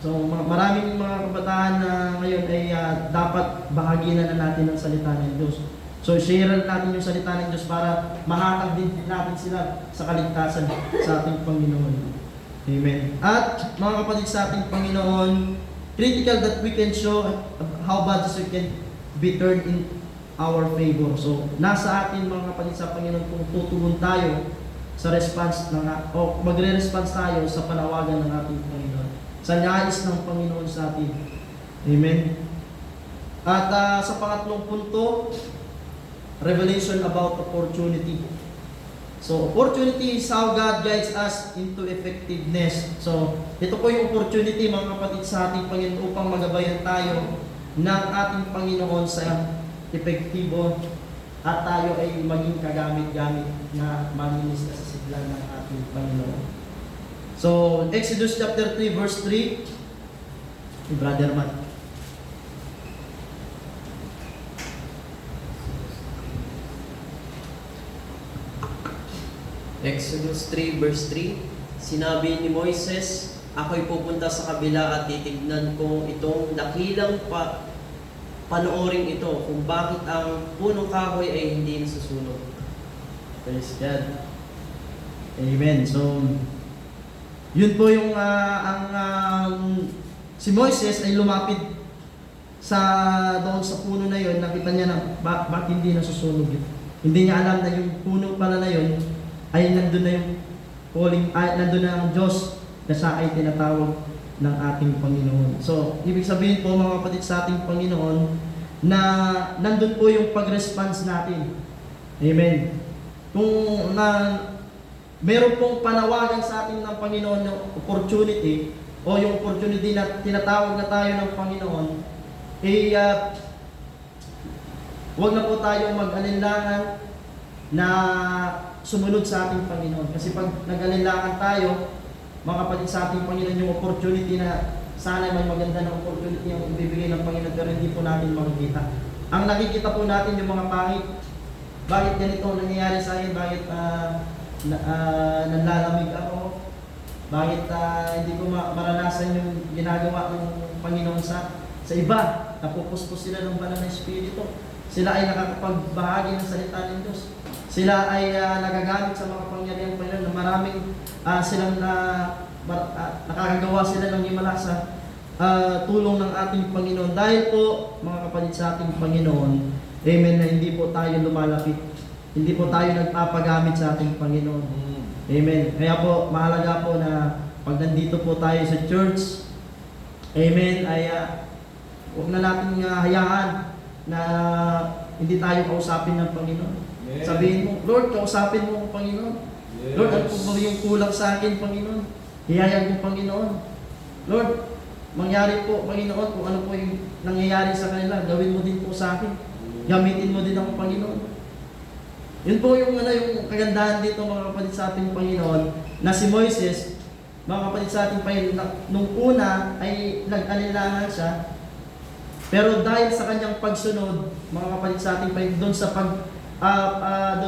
So, maraming mga kabataan na ngayon ay dapat bahaginan na natin ang salita ng Diyos. So, share natin yung salita ng Diyos para mahatag din natin sila sa kaligtasan sa ating Panginoon. Amen. At mga kapatid sa ating Panginoon, critical that we can show how bad this can be turned in our favor. So, nasa atin mga kapatid sa Panginoon kung tutugon tayo sa response o magre-response tayo sa panawagan ng ating Panginoon. Sa nais ng Panginoon sa atin. Amen. At sa pangatlong punto, revelation about opportunity. So, opportunity is how God guides us into effectiveness. So, ito po yung opportunity mga kapatid sa ating Panginoon upang magabayan tayo ng ating Panginoon sa epektibo at tayo ay maging kagamit-gamit na malinis na sa sigla ng ating Panginoon. So, Exodus chapter 3 verse 3, Brother Matt. Exodus 3 verse 3, sinabi ni Moises, ako'y pupunta sa kabila at titignan ko itong dakilang panoorin ito kung bakit ang punong kahoy ay hindi nasusunog. Praise God. Amen. So, yun po yung si Moises ay lumapit doon sa puno na yun, nakita niya na bakit hindi nasusunog yun. Hindi niya alam na yung puno pala na yun ay nandun na yung nandun na ang Diyos na siya ay tinatawag ng ating Panginoon. So, ibig sabihin po mga kapatid sa ating Panginoon na nandun po yung pag-response natin. Amen. Kung meron pong panawagan sa ating ng Panginoon ng opportunity o yung opportunity na tinatawag na tayo ng Panginoon, huwag na po tayo mag-alinlangan na sumunod sa ating Panginoon. Kasi pag nag-alinlangan tayo, mga kapatid sa ating Panginoon, yung opportunity na sana may maganda na opportunity yung ibibigay ng Panginoon pero hindi po natin makikita. Ang nakikita po natin yung mga pangit. Bakit ganito nangyayari sa akin? Bakit nanlalamig ako? Bakit hindi ko maranasan yung ginagawa ng Panginoon sa iba? Napupuspos sila ng banal na Espiritu. Sila ay nakakapagbahagi ng salita ng Diyos. Sila ay nagagamit sa mga pangyarihan Panginoon na maraming silang nakakagawa sila ng himala sa tulong ng ating Panginoon. Dahil po, mga kapatid sa ating Panginoon, amen, na hindi po tayo lumalapit. Hindi po tayo nagpapagamit sa ating Panginoon. Amen. Kaya po, mahalaga po na pag nandito po tayo sa church, amen, ay huwag na natin hayaan na hindi tayo kausapin ng Panginoon. Amen. Sabihin mo, Lord, kausapin mo ang Panginoon. Yes. Lord, ano po ba yung kulang sa akin, Panginoon? Hiyayag mo, Panginoon. Lord, mangyari po, Panginoon, kung ano po yung nangyayari sa kanila, gawin mo din po sa akin. Gamitin mo din ang Panginoon. Yun po yung kagandahan dito, mga kapatid sa ating Panginoon, na si Moises, mga kapatid sa ating Panginoon, nung una ay nag-alinlangan siya, pero dahil sa kanyang pagsunod, mga kapatid sa ating Panginoon, doon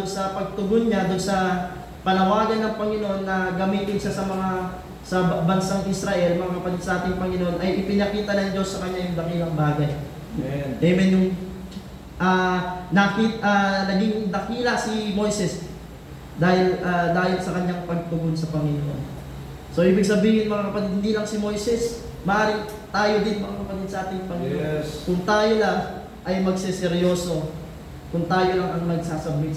sa pagtugon niya, doon sa panawagan ng Panginoon na gamitin siya sa bansang Israel, mga kapatid sa ating Panginoon, ay ipinakita ng Diyos sa kanya yung dakilang bagay. Amen. Amen. Yung naging dakila si Moises dahil sa kanyang pagtugon sa Panginoon. So ibig sabihin mga kapatid, hindi lang si Moises, maaaring tayo din mga kapatid sa ating Panginoon. Yes. Kung tayo lang ay magseseryoso, kung tayo lang ang magsasubmit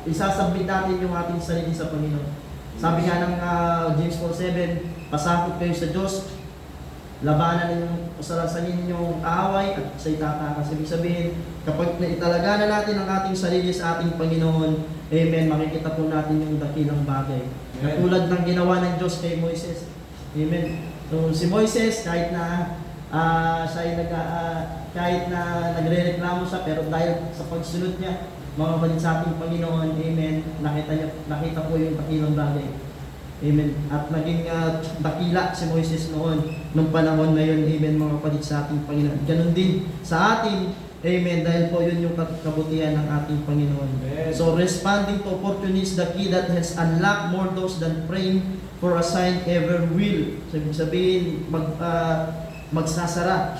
isasubmit natin yung ating sarili sa Panginoon. Sabi nga ng James 4:7, pasakot kayo sa Diyos, labanan ninyong pasalasanin ninyong kaaway at siya'y tatakas. Ibig sabihin, kapag naitalaga na natin ang ating sarili sa ating Panginoon, amen, makikita po natin yung dakilang bagay. Katulad ng ginawa ng Diyos kay Moises. Amen. So si Moises, kahit na kahit na nagrereklamo siya, pero dahil sa pagsunod niya, mga kapatid sa ating Panginoon, amen, nakita po yung dakilang bagay. Amen. At naging dakila si Moises nung panahon na yun, amen, mga kapatid sa ating Panginoon. Ganun din sa atin, amen, dahil po yun yung kabutihan ng ating Panginoon. Amen. So responding to opportunities, the key that has unlocked more doors than praying for a sign ever will. So ibig sabihin, magsasara,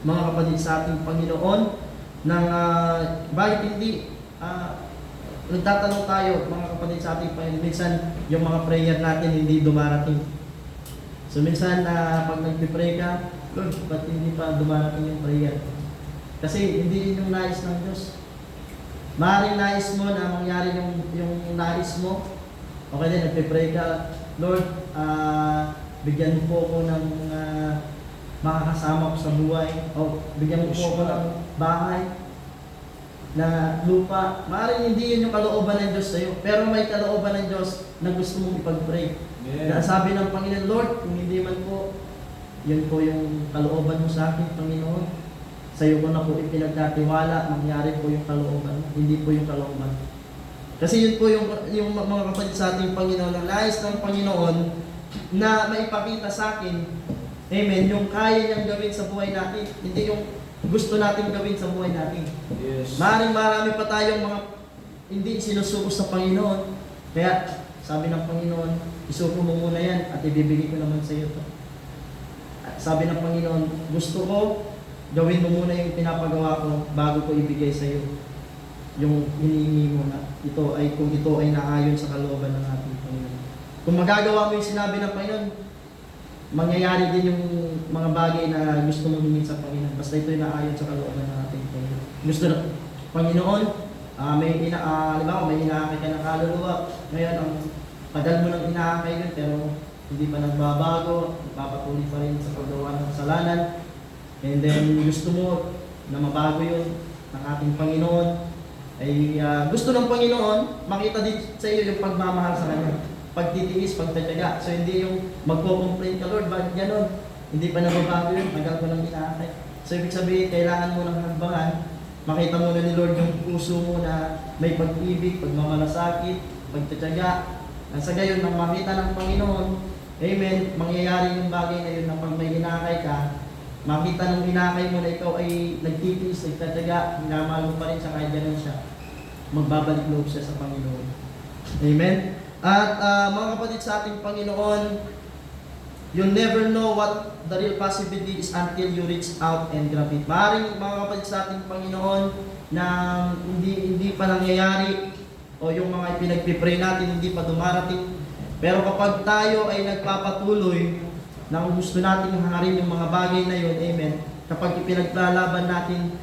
mga kapatid sa ating Panginoon, ng bakit hindi nagtatanong tayo, mga kapatid sa ating Panginoon, minsan yung mga prayer natin hindi dumarating. So minsan pag nagpipray ka, Lord, ba't hindi pa dumarating yung prayer? Kasi hindi yun yung nais ng Diyos. Maaaring nais mo na mangyari yung nais mo. Okay din, nagpipray ka, Lord, bigyan mo po ako ng makakasama ko sa buhay, o bigyan mo po ako ng bahay, na lupa. Maaaring hindi yun yung kalooban ng Diyos sa'yo, pero may kalooban ng Diyos na gusto mong ipag-pray. Na sabi ng Panginoon, Lord, kung hindi man po, yun po yung kalooban mo sa akin, Panginoon. Sa'yo ko na po ipinagkatiwala, mangyari po yung kalooban, hindi po yung kalooban. Kasi yun po yung mga kapatid sa ating Panginoon, na nais ng Panginoon na maipakita sa akin, amen, yung kaya niyang gawin sa buhay natin, hindi yung gusto natin gawin sa buhay natin. Yes. Maaaring marami pa tayong mga hindi sinusuko sa Panginoon. Kaya sabi ng Panginoon, isuko mo muna yan at ibibigay ko naman sa iyo to. Sabi ng Panginoon, gusto ko gawin mo muna yung pinapagawa ko bago ko ibigay sa iyo yung hinihingi mo na ito ay kung ito ay naayon sa kalooban ng ating Panginoon. Kung magagawa mo yung sinabi ng Panginoon, mangyayari din yung mga bagay na gusto mong hingin sa Panginoon. Basta ito ay naayon sa kalooban ng ating Panginoon. Gusto na, Panginoon, may inaakay ka ng kaluluwa. Ngayon, ang tagal mo nang inaakay yun, pero hindi pa nagbabago, nagpapatuloy pa rin sa paggawa ng kasalanan. And then, gusto mo na mabago yun ng ating Panginoon. Ay gusto ng Panginoon, makita din sa iyo yung pagmamahal sa Kanya. Pagtitiis, pagtatyaga. So hindi yung magko-complain ka, Lord, bakit gano'n? Hindi pa nababago yun, tagal ko nang inaakay. So ibig sabihin, kailangan mo ng hambangan. Makita mo na ni Lord yung puso mo na may pag-ibig, pagmamalasakit, pagtatyaga. Sa gayon, nang makita ng Panginoon, amen, mangyayari yung bagay na yun na pag may inakay ka, makita nung inakay mo na ikaw ay nagtitiis, nagtatyaga, minamahal mo pa rin siya kahit gano'n siya. Magbabalik loob siya sa Panginoon. Amen? At mga kapatid sa ating Panginoon, you'll never know what the real possibility is until you reach out and grab it. Maaaring mga kapatid sa ating Panginoon na hindi pa nangyayari o yung mga pinagpipray natin hindi pa dumarating. Pero kapag tayo ay nagpapatuloy na gusto nating hangarin yung mga bagay na yun, amen, kapag ipinaglalaban natin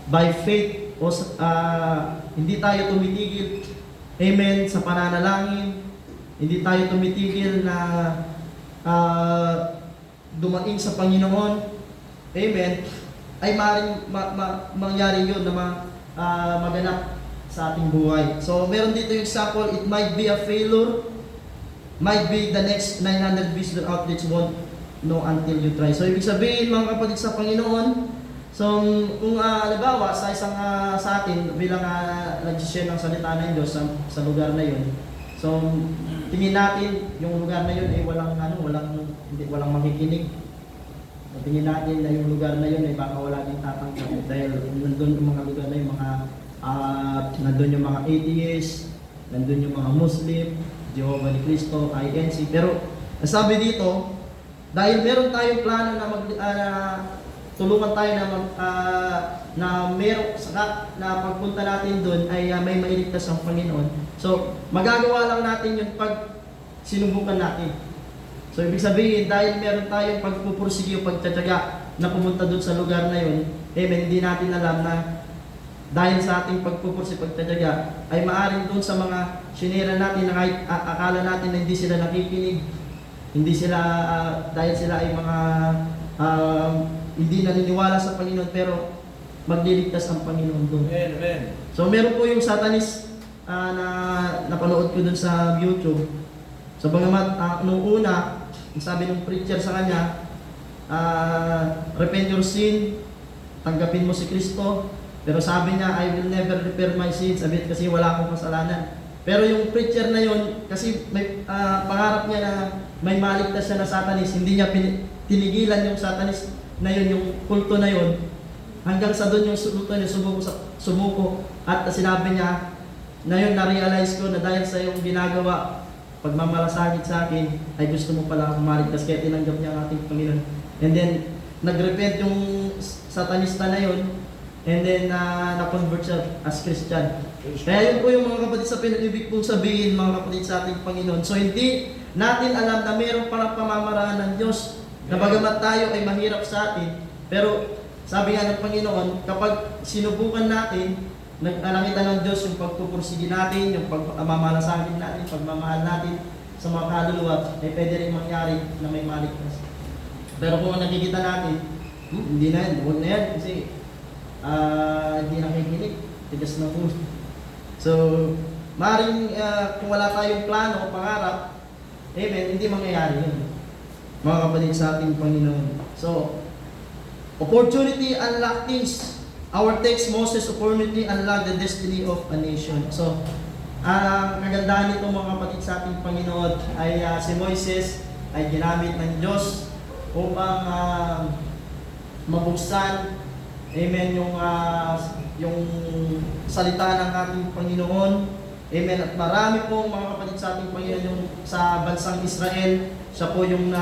by faith o hindi tayo tumitigil, amen, sa pananalangin, hindi tayo tumitigil na dumating sa Panginoon, amen, ay maaaring mangyari yun na maganap sa ating buhay. So, meron dito yung example, it might be a failure, might be the next 900 visitor outreach won't know until you try. So, ibig sabihin, mga kapatid sa Panginoon, so, kung halimbawa, sa isang sa atin, bilang nag-share ng salita ng Diyos sa lugar na yun, so, tingin natin, yung lugar na yun ay walang makikinig. Tingin natin na yung lugar na yun ay baka wala din tatanggap dahil nandun yung mga lugar na yung nandun yung mga atheists, nandun yung mga Muslim, Jehovah ni Cristo, INC. Pero sabi dito, dahil meron tayong plano na tulungan tayo na meron na pagpunta natin doon ay may mailigtas ang Panginoon. So, magagawa lang natin yung pag sinubukan natin. So, ibig sabihin, dahil meron tayong pagpupursige o pagtatyaga na pumunta doon sa lugar na yun, hindi natin alam na dahil sa ating pagpupursige, pagtatyaga, ay maaring doon sa mga sinira natin na kahit akala natin na hindi sila nakikinig, hindi sila, dahil sila ay mga hindi naniniwala sa Panginoon, pero magliligtas ang Panginoon doon. Amen, amen. So, meron po yung Satanist na napanood ko doon sa YouTube. So, bagamat nung una, sabi ng preacher sa kanya, repent your sin, tanggapin mo si Kristo. Pero sabi niya, I will never repair my sins, sabi kasi wala akong kasalanan. Pero yung preacher na yun, kasi may pangarap niya na may maligtas siya na Satanist, hindi niya tinigilan yung Satanist na yun, yung kulto na yun, hanggang sa doon yung kulto niya sumuko. At sinabi niya, na yun, na-realize ko na dahil sa yung ginagawa, pagmamalasakit sa akin, ay gusto mo pala akong maligtas, kaya tinanggap niya ang ating Panginoon. And then, nag-repent yung Satanista na yun, and then na-convert siya as Christian. Kaya yun po yung mga kapatid sa pinag-ibig kong sabihin, mga kapatid sa ating Panginoon. So, hindi natin alam na mayroon parang pamamaraan ng Diyos, na bagamat tayo ay mahirap sa atin, pero sabi nga ng Panginoon, kapag sinubukan natin, nakita ng Diyos yung pagpupursige natin, yung pagmamalasakit natin, pagmamahal natin sa mga kaluluwa, ay pwede rin mangyari na may maligtas. Pero kung nakikita natin, hindi na yan, huwag na yan kasi hindi nakikinig, tigas na po. So, maaaring kung wala tayong plano, pangarap, amen, hindi mangyayari yun. Mga kapatid sa ating Panginoon. So, opportunity unlock things. Our text, Moses, opportunity unlock the destiny of a nation. So, ang kagandahan nito mga kapatid sa ating Panginoon ay si Moises ay ginamit ng Diyos upang mabuksan, amen, yung salita ng ating Panginoon. Amen. At marami pong mga kapatid sa ating Panginoon yung sa bansang Israel. Siya po yung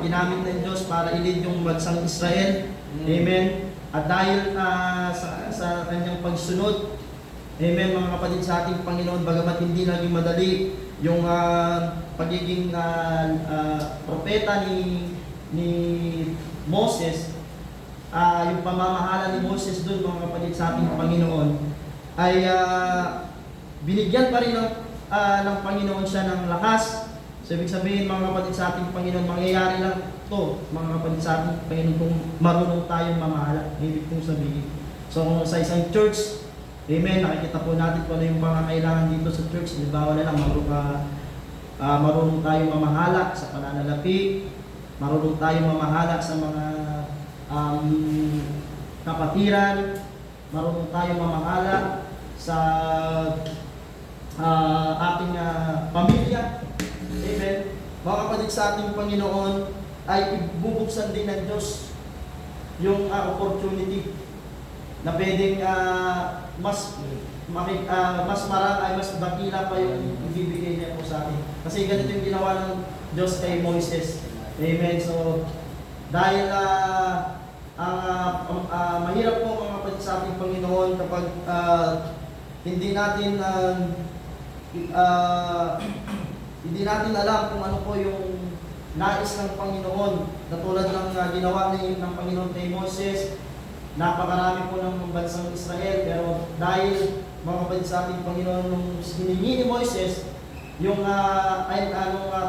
ginamit ng Diyos para i-lead yung bansang Israel. Amen. At dahil sa kanyang pagsunod, amen, mga kapatid sa ating Panginoon, bagamat hindi naging madali yung pagiging propeta ni Moses, yung pamamahala ni Moses doon, mga kapatid sa ating Panginoon, ay binigyan pa rin ng Panginoon siya ng lakas. So, ibig sabihin, mga kapatid sa ating Panginoon, mangyayari lang to, mga kapatid sa ating Panginoon, kung marunong tayong mamahala. Ibig kong sabihin. So, kung sa isang church, amen, nakikita po natin kung ano yung mga kailangan dito sa church. Halimbawa na lang, marunong tayong mamahala sa pananalapi, marunong tayong mamahala sa mga kapatiran, marunong tayong mamahala sa ating pamilya. Amen. Mga kapatid sa ating Panginoon, ay ibubuksan din ng Diyos yung opportunity na pwedeng mas dakila pa yung ibibigay niya po sa atin. Kasi ganito yung ginawa ng Diyos kay Moises. Amen. So, dahil mahirap po mga kapatid sa ating Panginoon kapag hindi natin alam kung ano po yung nais ng Panginoon. Katulad ng ginawa ng Panginoon kay Moses, napakarami po ng bansang Israel, pero dahil mga kapatid sa ating Panginoon, nung hiningi ni Moises,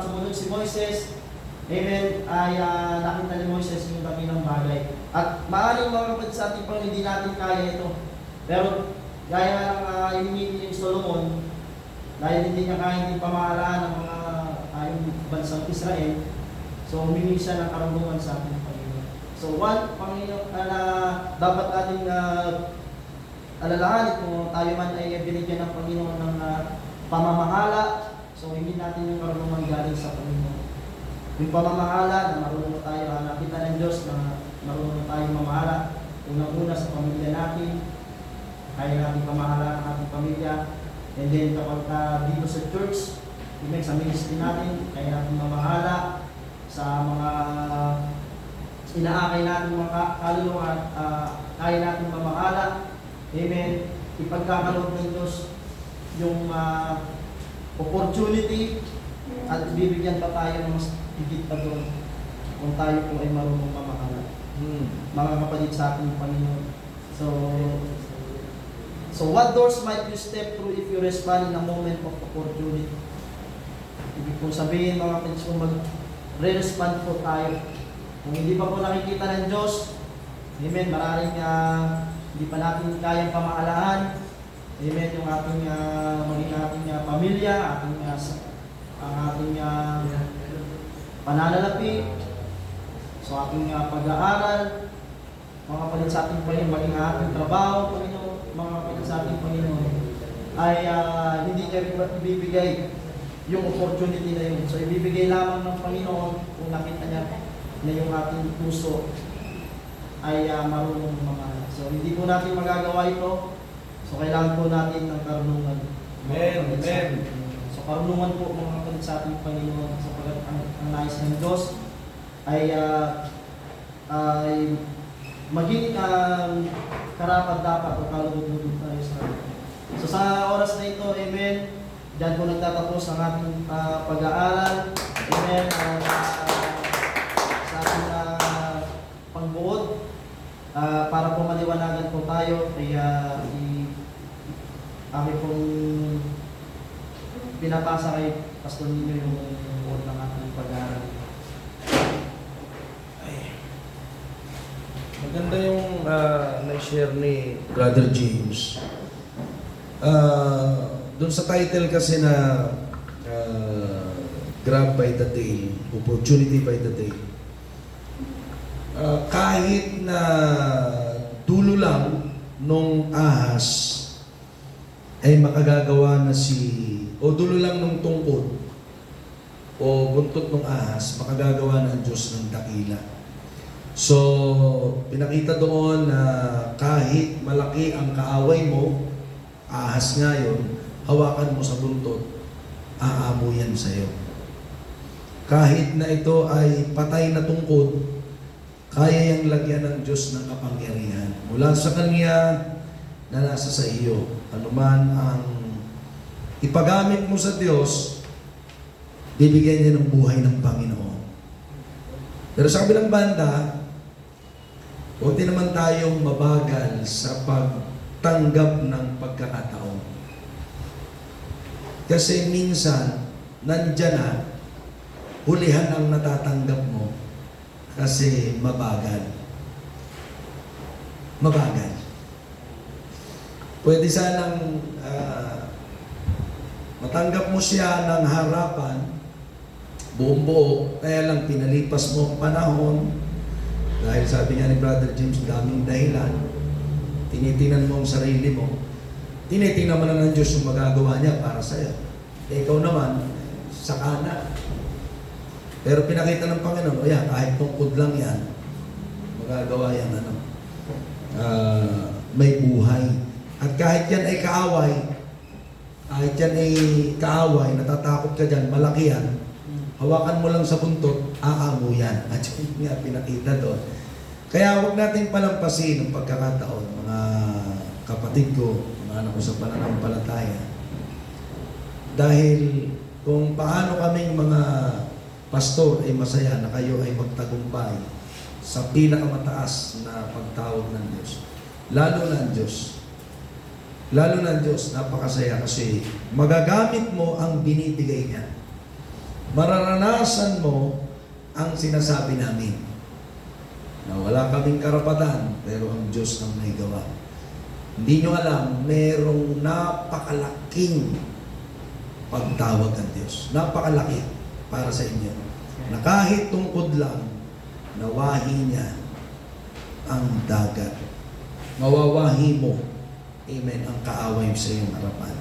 sumunod si Moises, amen, ay nakita ni Moises yung dakilang bagay. At maaaring mga kapatid sa ating Panginoon, hindi natin kaya ito. Pero gaya ng hiningi ni Solomon, dahil hindi niya kaya hindi pamahalaan ng mga yung bansang Israel, so humingi siya ng karunungan sa ating Panginoon. So Panginoon, dapat nating alalahanin kung tayo man ay binigyan ng Panginoon ng pamamahala, so hindi natin yung karunungan galing sa Panginoon. Yung pamamahala na marunong tayo, nakita ng Diyos na marunong tayo mamahala, unang-una sa pamilya natin, kaya natin pamahala ng ating pamilya. And then kapag dito sa church, sa ministry natin, kaya natin mamahala sa mga inaakay natin mga kaluluwa at kaya natin mamahala. Amen. Ipagkakaloob ng Diyos yung opportunity at bibigyan pa tayo ng mas higit pa doon kung tayo po ay marunong mamahala. Mga kapatid sa ating Panginoon. So what doors might you step through if you respond in a moment of opportunity? Ibig kong sabihin mga kapatid, kung mag-respond po tayo. Kung hindi pa po nakikita ng Diyos, amen, maraming hindi pa natin kayang pamahalaan, amen, yung ating pamilya, ang ating pananalapi, so ating pag-aaral, mga kapatid sa ating Panginoon, maging ating trabaho, Panginoon, mga kapatid sa ating Panginoon, ay hindi niya ibibigay yung opportunity na yun. So ibibigay lamang ng Panginoon kung nakita niya na yung ating puso ay marunong mamahala. So hindi po natin magagawa ito, so kailangan po natin ng karunungan. Amen. Amen. So karunungan po mga kapatid sa ating Panginoon, sapagkat ang nais ng Diyos ay maging karapat-dapat o kalugod-lugod tayo sa atin. So sa oras na ito, amen, diyan po nagtatapos ang ating pag-aaral, amen, sa ating pagbuod. Para po maliwanagan po tayo, kaya amin pong pinapasa kay Pastor ninyo yung buod ng ating pag-aaral. Maganda yung na-share ni Brother James. Doon sa title kasi na Grab by the Tail, Opportunity by the Tail. Kahit na dulo lang nung ahas ay makagagawa na o dulo lang nung tungkod o buntot ng ahas, makagagawa ng Diyos ng dakila. So, pinakita doon na kahit malaki ang kaaway mo, ahas nga yun, hawakan mo sa buntot, aamo yan sa'yo. Kahit na ito ay patay na tungkod, kaya yang lagyan ng Diyos ng kapangyarihan. Mula sa Kanya na nasa sa iyo, anuman ang ipagamit mo sa Diyos, bibigyan niya ng buhay ng Panginoon. Pero sa kabilang banda, huwag din naman tayong mabagal sa pagtanggap ng pagkakataon. Kasi minsan, nandyan na, hulihan ang natatanggap mo kasi mabagal. Mabagal. Pwede sanang matanggap mo siya ng harapan, buong buo, kaya lang pinalipas mo ang panahon dahil sabi nga ni Brother James, daming dahilan. Tinitingnan mo ang sarili mo. Tinitingnan mo lang ng Diyos yung magagawa niya para sa'yo. Ikaw naman, saka na. Pero pinakita ng Panginoon, kahit tungkod lang yan, magagawa yan, may buhay. At kahit yan ay natatakot ka dyan, malaki yan, hawakan mo lang sa buntot, aamo yan. At yun nga, pinakita doon. Kaya huwag natin palampasin ang pagkakataon, mga kapatid ko, mga anak ko sa pananampalataya. Dahil kung paano kaming mga pastor ay masaya na kayo ay magtagumpay sa pinakamataas na pagtawag ng Diyos. Lalo na ang Diyos. Lalo na ang Diyos, napakasaya kasi magagamit mo ang binibigay niya. Mararanasan mo ang sinasabi namin na wala kaming karapatan pero ang Diyos ang may gawa. Hindi nyo alam, merong napakalaking pagtawag ng Diyos. Napakalaki para sa inyo. Na kahit tungkod lang, nawahi niya ang dagat. Mawawahi mo, amen, ang kaaway sa iyong harapan.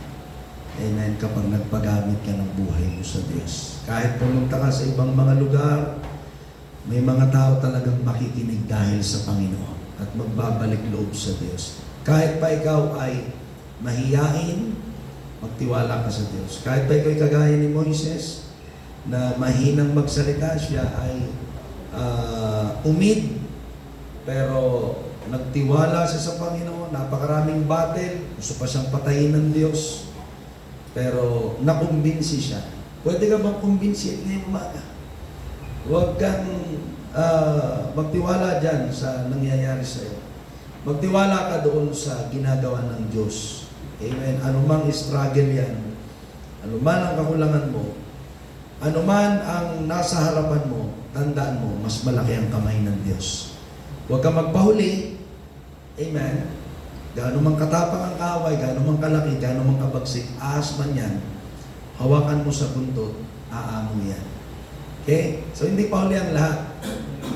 Amen, kapag nagpagamit ka ng buhay mo sa Diyos. Kahit pumunta ka sa ibang mga lugar, may mga tao talagang makikinig dahil sa Panginoon at magbabalik loob sa Diyos. Kahit pa ikaw ay mahiyain, magtiwala ka sa Diyos. Kahit pa ikaw ay kagaya ni Moises, na mahinang magsalita, siya ay umid, pero nagtiwala siya sa Panginoon, napakaraming battle, gusto pa siyang patayin ng Diyos, pero nakumbinsi siya. Pwede ka bang kumbinsi ngayong umaga? Huwag kang magtiwala dyan sa nangyayari sa iyo. Magtiwala ka doon sa ginagawa ng Diyos. Amen. Anumang struggle yan, anuman ang kakulangan mo, anuman ang nasa harapan mo, tandaan mo, mas malaki ang kamay ng Diyos. Huwag kang magpahuli. Amen. Gaano mang katapang ang kaaway, gaano mang kalaki, gaano mang kabagsik, ahas man yan, hawakan mo sa buntot, aamo yan. Okay? So hindi pahuli ang lahat.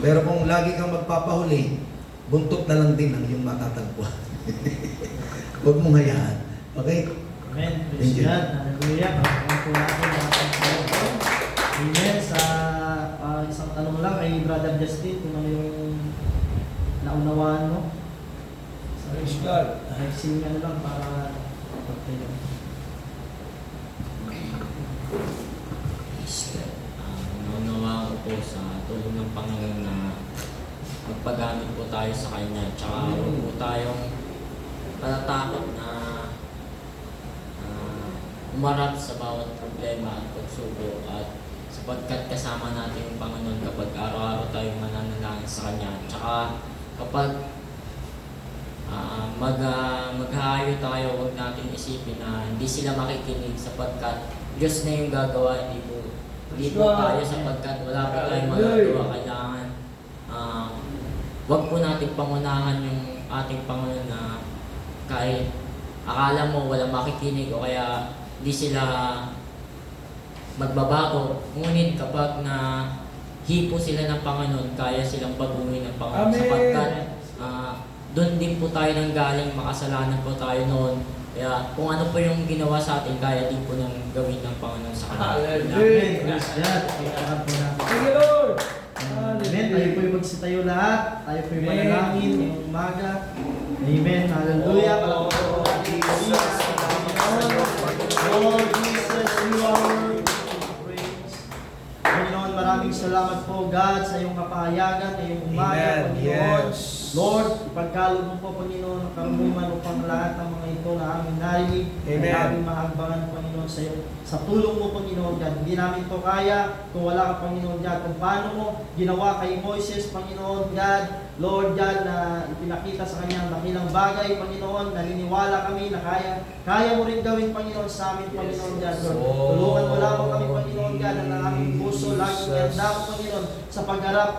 Pero kung lagi kang magpapahuli, buntot na lang din ang iyong matatagpuan. Huwag mong hayaan. Okay? Amen. Praise God. Hallelujah. Kapag po natin mga pagkakas. Amen. Sa isang tanong lang kay Brother Justin, kung ano yung naunawaan mo. Praise God. Sing ano lang para pagtayo. Naunawaan ko po sa tulong ng Panginoon na magpagamit po tayo sa Kanya. Tsaka huwag po tayong matatakot na umarap sa bawat problema at pagsubok, at sapagkat kasama natin yung Panginoon kapag araw-araw tayong mananalangin sa Kanya. Tsaka kapag maghahayo tayo, huwag natin isipin na hindi sila makikinig sapagkat Diyos na yung gagawa, hindi po tayo sapagkat wala po tayong magagawa. Kailangan wag po natin pangunahan yung ating Panginoon na kahit akala mo walang makikinig o kaya di sila magbabago. Ngunit kapag na hipo sila ng Panginoon, kaya silang baguhin ng Panginoon. Amen. Sapagkat doon din po tayo nang galing, makasalanan po tayo noon. Kaya kung ano po yung ginawa sa atin, kaya din po nang gawin ng Panginoon sa kanila. Amen. Praise God. Pagkakat po natin. Thank you, Lord. Amen. Tayo po'y magsitayo lahat. Tayo po'y manalangin ngayong umaga. Amen. Hallelujah. Palakpakan po natin ang Panginoon. Lord Jesus, you are worthy to be praised. Panginoon, maraming salamat po, God, sa iyong kapahayagan ngayong umaga, Amen. Panginoon. Yes. Lord, ipagkaloob mo po, Panginoon, ang karunungan upang lahat ng mga ito na aming narinig ay Amen. aming maagbangan, Panginoon, sa iyo. Sa tulong mo, Panginoon God. Hindi namin ito kaya kung wala ka, Panginoon God. Kung paano mo ginawa kay Moises, Panginoon God, Lord God, na ipinakita sa kanyang dakilang bagay, Panginoon, naniniwala kami na kaya mo rin gawin, Panginoon, sa amin, Panginoon God. Lord, tulungan mo lamang kami, Panginoon God, na ang aming puso, laging ganda mo, Panginoon, sa pagharap,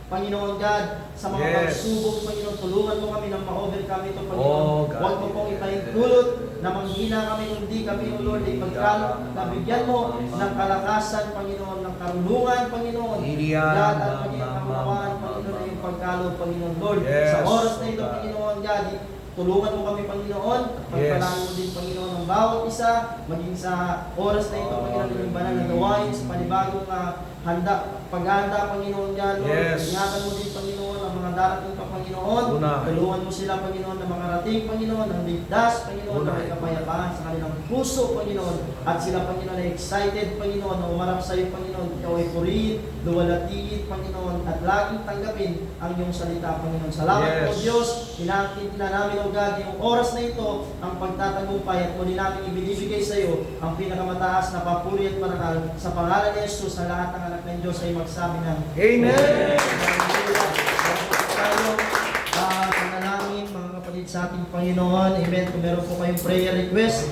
Panginoon God, sa mga Yes. pagsubok, Panginoon, tulungan mo kami nang ma-overcome ito, Panginoon. Oh, God. Huwag mo pong ipahintulot na manghina kami, kundi kami, O Lord, ay pagkalot, nabigyan mo ng kalakasan, Panginoon, ng karunungan, Panginoon. Iriyan, God, at Panginoon, kaunawaan, Panginoon, ay yung pagkalot, Panginoon, Lord. Yes. Sa oras na ito, Panginoon, God, tulungan mo kami, Panginoon. Pagpalaan mo din, Panginoon, ang bawat isa, maging sa oras na ito, Panginoon, yung banal na gawain, sa panibagong paghahanda, Panginoon, God, Lord. Yes. Ingatan mo din, Panginoon, ang mga darating pa, Panginoon. Unahin. Tulungan mo sila, Panginoon, na makarating, Panginoon, ng ligtas, Panginoon, na may Unahin. kapayapaan sa kanilang puso, Panginoon. At sila, Panginoon, ay excited, Panginoon, na umarap sa iyo, Panginoon. Ikaw ay purihin, luwalhatiin, Panginoon, at laging tanggapin ang iyong salita, Panginoon. Salamat Yes. po, Diyos. Pinakita na namin, O God, yung oras na ito, ang pagtatagumpay at muli namin ibinibigay sa iyo ang pinakamataas na papuri at parangal sa pangalan ni Jesus na lahat ng anak ng Diyos ay magsabi ng Amen. tayo panalangin mga kapatid sa ating Panginoon. Amen. Kung meron po kayong prayer request,